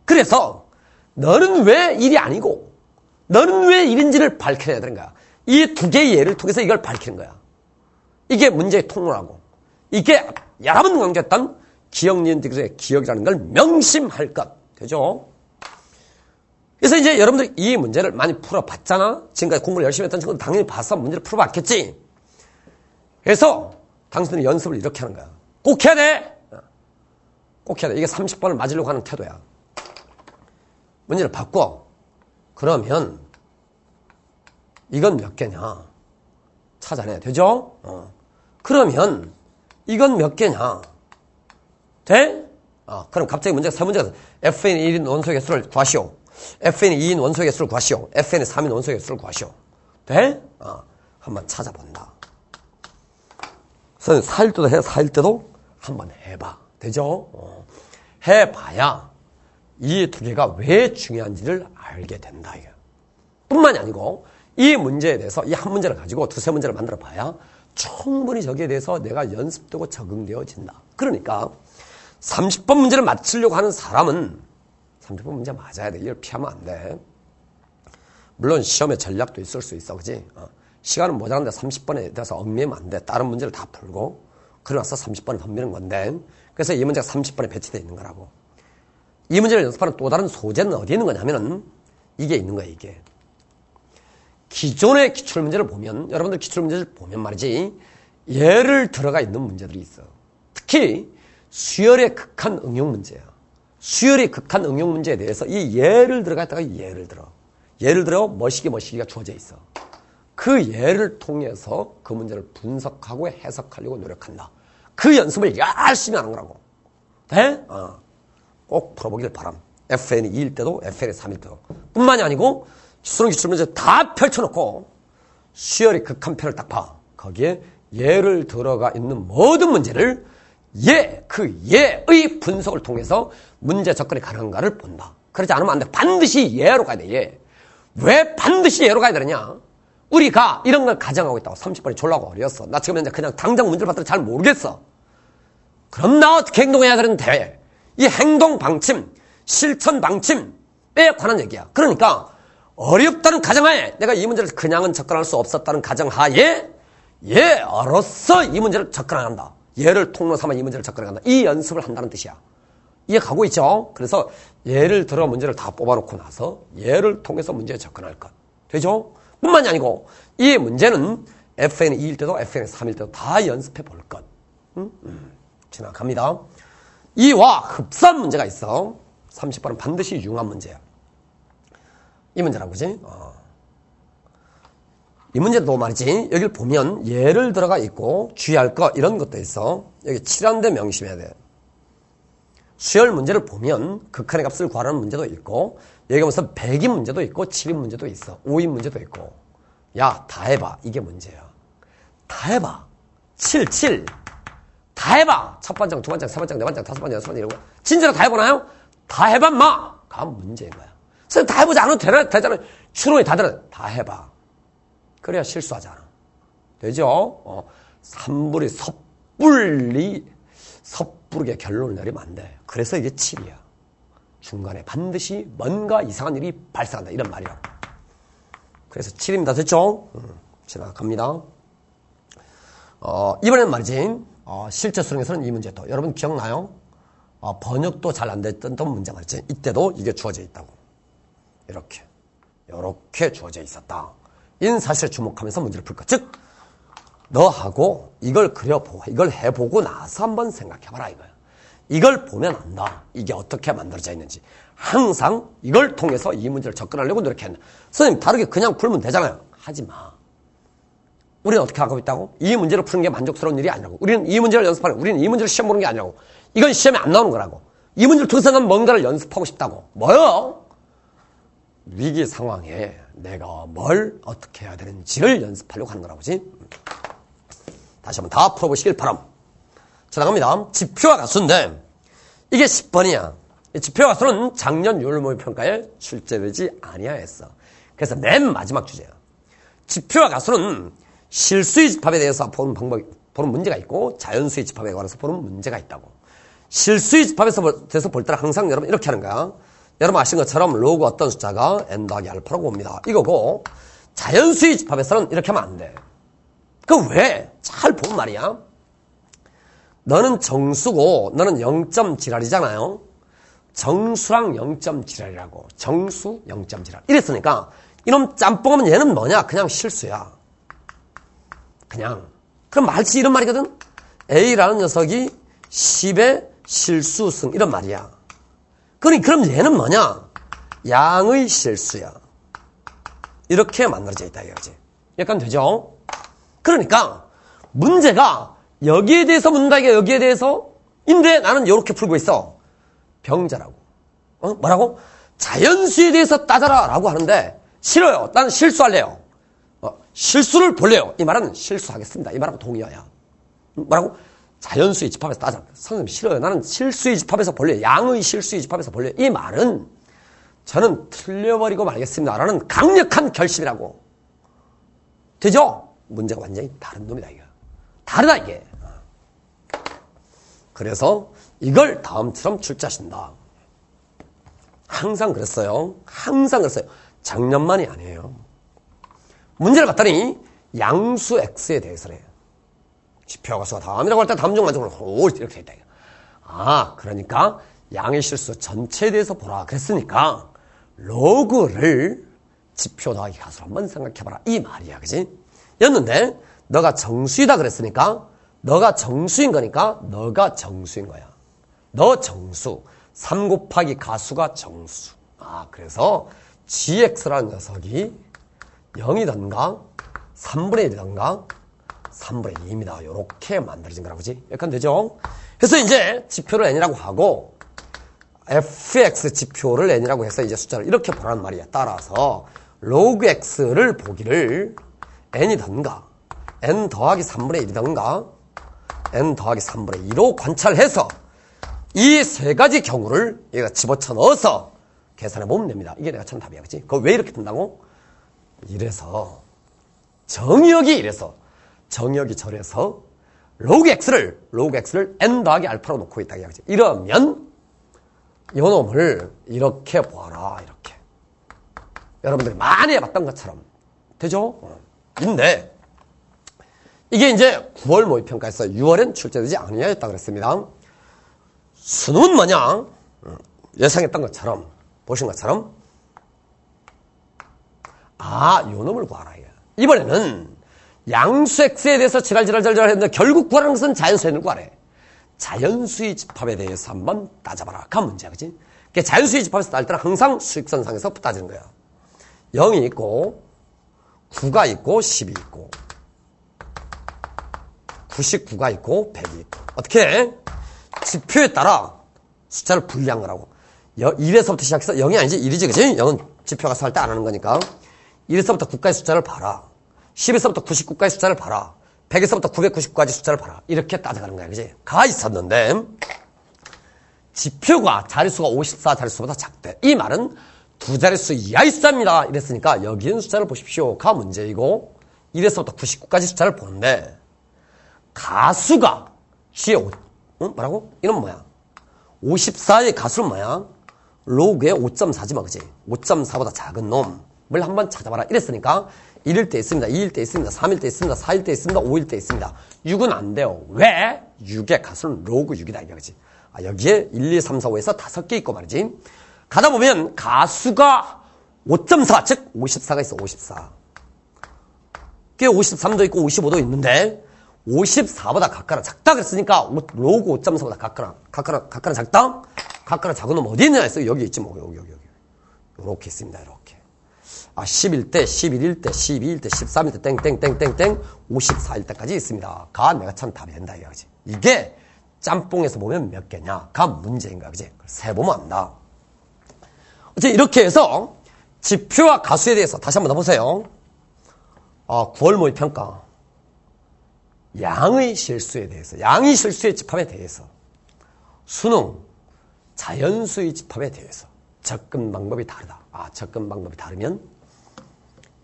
그래서 너는 왜 1이 아니고 너는 왜 1인지를 밝혀내야 되는 거야. 이 두 개의 예를 통해서 이걸 밝히는 거야. 이게 문제의 통로라고. 이게 여러분 강조했던 기억, 니은, 디귿의 기억이라는 걸 명심할 것. 되죠? 그래서 이제 여러분들이 이 문제를 많이 풀어봤잖아? 지금까지 공부를 열심히 했던 친구들 당연히 봐서 문제를 풀어봤겠지? 그래서 당신들이 연습을 이렇게 하는 거야. 꼭 해야 돼! 꼭 해야 돼. 이게 30번을 맞으려고 하는 태도야. 문제를 바꿔. 그러면 이건 몇 개냐? 찾아내야 되죠? 그러면 이건 몇 개냐? 돼? 그럼 갑자기 문제가 세 문제가 FN이 1인 원소의 개수를 구하시오. FN이 2인 원소의 개수를 구하시오. FN이 3인 원소의 개수를 구하시오. 돼? 한번 찾아본다. 선생님 4일 때도 해. 4일 때도 한번 해봐. 되죠? 해봐야 이 두 개가 왜 중요한지를 알게 된다. 이게. 뿐만이 아니고 이 문제에 대해서 이 한 문제를 가지고 두세 문제를 만들어 봐야 충분히 저기에 대해서 내가 연습되고 적응되어진다. 그러니까 30번 문제를 맞추려고 하는 사람은 30번 문제 맞아야 돼. 이걸 피하면 안 돼. 물론 시험에 전략도 있을 수 있어. 그지? 시간은 모자란데 30번에 대해서 얽매이면 안 돼. 다른 문제를 다 풀고 그러나서 30번을 덤비는 건데 그래서 이 문제가 30번에 배치되어 있는 거라고. 이 문제를 연습하는 또 다른 소재는 어디에 있는 거냐면은 이게 있는 거야. 이게. 기존의 기출문제를 보면 여러분들 기출문제를 보면 말이지 예를 들어가 있는 문제들이 있어. 특히 수열의 극한 응용 문제야. 수열의 극한 응용 문제에 대해서 이 예를 들어가 있다가 예를 들어 머시기가 주어져 있어. 그 예를 통해서 그 문제를 분석하고 해석하려고 노력한다. 그 연습을 열심히 하는 거라고. 돼? 꼭 풀어보길 바람. FN이 2일 때도 FN이 3일 때도. 뿐만이 아니고 수능 기출문제 다 펼쳐놓고 수열의 극한 편을 딱 봐. 거기에 예를 들어가 있는 모든 문제를 그 예의 분석을 통해서 문제 접근이 가능한가를 본다. 그렇지 않으면 안 돼. 반드시 예로 가야 돼. 예. 왜 반드시 예로 가야 되느냐? 우리가 이런 걸 가정하고 있다고. 30번이 졸라고 어려웠어. 나 지금 현재 그냥 당장 문제를 봤더니 잘 모르겠어. 그럼 나 어떻게 행동해야 되는데? 이 행동 방침, 실천 방침에 관한 얘기야. 그러니까 어렵다는 가정하에 내가 이 문제를 그냥은 접근할 수 없었다는 가정하에 예로서 이 문제를 접근한다. 예를 통로 삼아 이 문제를 접근한다. 이 연습을 한다는 뜻이야. 이해 가고 있죠? 그래서 예를 들어 문제를 다 뽑아놓고 나서 예를 통해서 문제에 접근할 것. 되죠? 뿐만이 아니고 이 문제는 FN이 2일 때도 FN이 3일 때도 다 연습해 볼 것. 지나갑니다. 이와 흡사한 문제가 있어. 30번은 반드시 융합 문제야. 이 문제라고 그지? 이 문제도 말이지. 여기를 보면 예를 들어가 있고 주의할 거 이런 것도 있어. 여기 칠한데 명심해야 돼. 수열 문제를 보면 극한의 값을 구하라는 문제도 있고 여기 보면서 100인 문제도 있고 7인 문제도 있어. 5인 문제도 있고. 야, 다 해봐. 이게 문제야. 다 해봐. 7. 다 해봐. 첫 반장, 두 반장, 세 반장, 네 반장, 다섯 반장, 여섯 반장 이런 거. 진짜로 다 해보나요? 다 해봐, 마! 가 문제인 거야. 선생님 다 해보지 않아도 되잖아. 추론이 다 들어. 다 해봐. 그래야 실수하지 않아. 되죠? 산불이 섣부르게 결론을 내리면 안 돼. 그래서 이게 7이야. 중간에 반드시 뭔가 이상한 일이 발생한다. 이런 말이야. 그래서 7입니다. 됐죠? 지나갑니다. 이번에는 말이지. 실제 수능에서는 이 문제 또. 여러분 기억나요? 번역도 잘 안 됐던 문제 말이지. 이때도 이게 주어져 있다고. 이렇게 주어져 있었다. 이는 사실에 주목하면서 문제를 풀 것. 즉, 너하고 이걸 그려보고, 이걸 해보고 나서 한번 생각해봐라 이거야. 이걸 보면 안다. 이게 어떻게 만들어져 있는지. 항상 이걸 통해서 이 문제를 접근하려고 노력했는데 선생님 다르게 그냥 풀면 되잖아요. 하지 마. 우리는 어떻게 하고 있다고? 이 문제를 푸는 게 만족스러운 일이 아니라고. 우리는 이 문제를 연습하는, 우리는 이 문제를 시험 보는 게 아니라고. 이건 시험에 안 나오는 거라고. 이 문제를 통해서 난 뭔가를 연습하고 싶다고. 뭐요? 위기 상황에 내가 뭘 어떻게 해야 되는지를 연습하려고 하는 거라고. 그지? 다시 한번 다 풀어보시길 바람. 자, 나갑니다. 지표와 가수인데 이게 10번이야. 지표와 가수는 작년 6월 모의평가에 출제되지 아니하였어. 그래서 맨 마지막 주제야. 지표와 가수는 실수의 집합에 대해서 보는 문제가 있고 자연수의 집합에 관해서 보는 문제가 있다고. 실수의 집합에서 대해서 볼 때는 항상 여러분 이렇게 하는 거야. 여러분 아시는 것처럼 로그 어떤 숫자가 n 더하기 알파라고 옵니다. 이거고 자연수의 집합에서는 이렇게 하면 안 돼. 그 왜? 잘 보면 말이야. 너는 정수고 너는 0.지랄이잖아요. 정수랑 0.지랄이라고. 정수 0.지랄. 이랬으니까 이놈 짬뽕하면 얘는 뭐냐? 그냥 실수야. 그냥. 그럼 말치 이런 말이거든. A라는 녀석이 10의 실수승 이런 말이야. 그럼 얘는 뭐냐? 양의 실수야. 이렇게 만들어져 있다 이거지. 약간 되죠? 그러니까 문제가 여기에 대해서 묻는다 이게 여기에 대해서 인데 나는 이렇게 풀고 있어. 병자라고. 뭐라고? 자연수에 대해서 따져라 라고 하는데 싫어요. 나는 실수할래요. 실수를 볼래요. 이 말은 실수하겠습니다. 이 말하고 동의어야. 뭐라고? 자연수의 집합에서 따져. 선생님 싫어요. 나는 실수의 집합에서 볼래요. 양의 실수의 집합에서 볼래요. 이 말은 저는 틀려버리고 말겠습니다. 라는 강력한 결심이라고. 되죠? 문제가 완전히 다른 놈이다 이거. 다르다 이게. 그래서 이걸 다음처럼 출제하신다. 항상 그랬어요. 항상 그랬어요. 작년만이 아니에요. 문제를 봤더니 양수 x에 대해서래요. 지표와 가수가 다음이라고 할 때 다음 중 만족으로 이렇게 돼 있다. 아, 그러니까 양의 실수 전체에 대해서 보라. 그랬으니까 로그를 지표 더하기 가수로 한번 생각해봐라. 이 말이야. 그지? 였는데 너가 정수이다 그랬으니까 너가 정수인 거니까 너가 정수인 거야. 너 정수. 3 곱하기 가수가 정수. 아, 그래서 gx라는 녀석이 0이던가 3분의 1이던가 3분의 2입니다. 이렇게 만들어진 거라고. 그지? 약간 되죠? 그래서 이제 지표를 n이라고 하고 fx 지표를 n이라고 해서 이제 숫자를 이렇게 보라는 말이야. 따라서 log x를 보기를 n이던가 n 더하기 3분의 1이던가 n 더하기 3분의 2로 관찰해서 이 세 가지 경우를 여기다 집어쳐 넣어서 계산해 보면 됩니다. 이게 내가 참 답이야. 그치? 그거 왜 이렇게 뜬다고? 이래서 정의역이 이래서 정의역이 저래서 log x를 n 더하기 알파로 놓고 있다. 그치? 이러면 이 놈을 이렇게 보아라. 이렇게. 여러분들이 많이 해봤던 것처럼. 되죠? 근데 이게 이제 9월 모의평가에서 6월엔 출제되지 아니하였다 그랬습니다. 수능은 뭐냐? 예상했던 것처럼 보신 것처럼 요 놈을 구하라. 이번에는 양수 x에 대해서 지랄 했는데 결국 구하라는 것은 자연수의 n을 구하래. 자연수의 집합에 대해서 한번 따져봐라. 그 문제야. 그치? 그러니까 자연수의 집합에서 따질 때는 항상 수익선상에서 따지는 거야. 0이 있고 9가 있고 10이 있고 99가 있고 100이 있고 어떻게 해? 지표에 따라 숫자를 분리한 거라고. 1에서부터 시작해서 0이 아니지 1이지 그치? 0은 지표가 살 때 안 하는 거니까 1에서부터 9까지 숫자를 봐라. 10에서부터 99까지 숫자를 봐라. 100에서부터 999까지 숫자를 봐라. 이렇게 따져가는 거야. 그치? 가 있었는데 지표가 자릿수가 54 자릿수보다 작대. 이 말은 두 자릿수 이하 있습니다. 이랬으니까 여기 있는 숫자를 보십시오. 가 문제이고 1에서부터 99까지 숫자를 보는데 가수가 G의 뭐라고? 이건 뭐야? 54의 가수는 뭐야? 로그의 5.4지 그지? 5.4보다 작은 놈을 한번 찾아봐라. 이랬으니까 1일 때 있습니다. 2일 때 있습니다. 3일 때 있습니다. 4일 때 있습니다. 5일 때 있습니다. 6은 안 돼요. 왜? 6의 가수는 로그 6이다. 이거지. 여기에 1, 2, 3, 4, 5에서 5개 있고 말이지. 가다 보면 가수가 5.4, 즉 54가 있어. 54. 꽤 53도 있고 55도 있는데 54보다 각각은 작다 그랬으니까 로그 5.4보다 각각은 작다? 각각은 작은 놈 어디 있느냐 했어요. 여기 있지 뭐. 여기. 이렇게 있습니다. 이렇게. 11대, 11일 때, 12일 때, 13일 때, 땡땡땡땡땡 54일 때까지 있습니다. 가 내가 참 답이 된다 이거지. 이게 짬뽕에서 보면 몇 개냐가 문제인가, 그지? 세보면 안다. 어째 이렇게 해서 지표와 가수에 대해서 다시 한번 더 보세요. 9월 모의평가. 양의 실수에 대해서, 양의 실수의 집합에 대해서, 수능, 자연수의 집합에 대해서 접근 방법이 다르다. 접근 방법이 다르면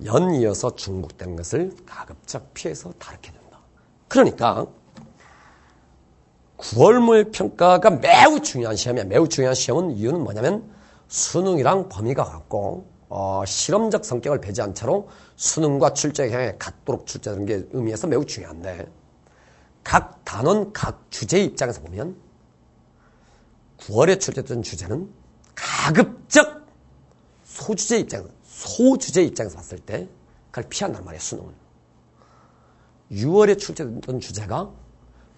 연이어서 중복되는 것을 가급적 피해서 다루게 된다. 그러니까 9월 모의평가가 매우 중요한 시험이야. 매우 중요한 시험은 이유는 뭐냐면 수능이랑 범위가 같고 실험적 성격을 배제한 채로 수능과 출제 경향에 같도록 출제하는 게 의미에서 매우 중요한데, 각 단원, 각 주제 입장에서 보면 9월에 출제된 주제는 가급적 소주제 입장에서 봤을 때 그걸 피한단 말이에요. 수능은. 6월에 출제된 주제가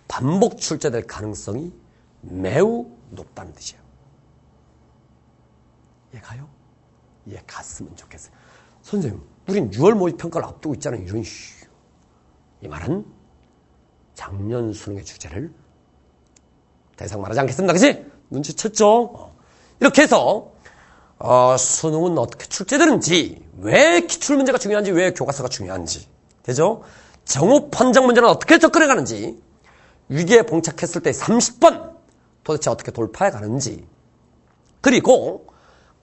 반복 출제될 가능성이 매우 높다는 뜻이에요. 이해 가요? 이해 갔으면 좋겠어요. 선생님, 우린 6월 모의평가를 앞두고 있잖아요. 이런 이 말은 작년 수능의 주제를 대상 말하지 않겠습니다. 그치? 눈치챘죠? 이렇게 해서 수능은 어떻게 출제되는지, 왜 기출문제가 중요한지, 왜 교과서가 중요한지, 되죠? 정오 판정 문제는 어떻게 접근해 가는지, 위기에 봉착했을 때 30번 도대체 어떻게 돌파해 가는지, 그리고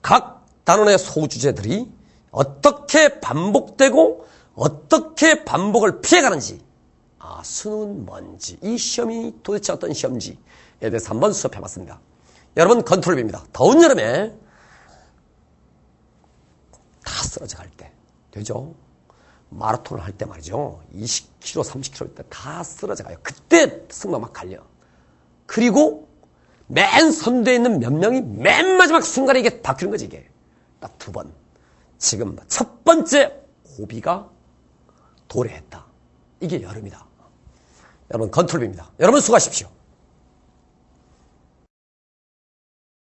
각 단원의 소주제들이 어떻게 반복되고 어떻게 반복을 피해 가는지, 수능은 뭔지, 이 시험이 도대체 어떤 시험인지에 대해서 한번 수업해 봤습니다. 여러분, 컨트롤입니다. 더운 여름에 다 쓰러져 갈 때, 되죠? 마라톤을 할 때 말이죠. 20km, 30km 때 다 쓰러져 가요. 그때 승마 막 갈려. 그리고 맨 선두에 있는 몇 명이 맨 마지막 순간에 이게 바뀌는 거지, 이게. 딱 2번. 지금 첫 번째 고비가 도래했다. 이게 여름이다. 여러분, 컨트롤입니다. 여러분, 수고하십시오.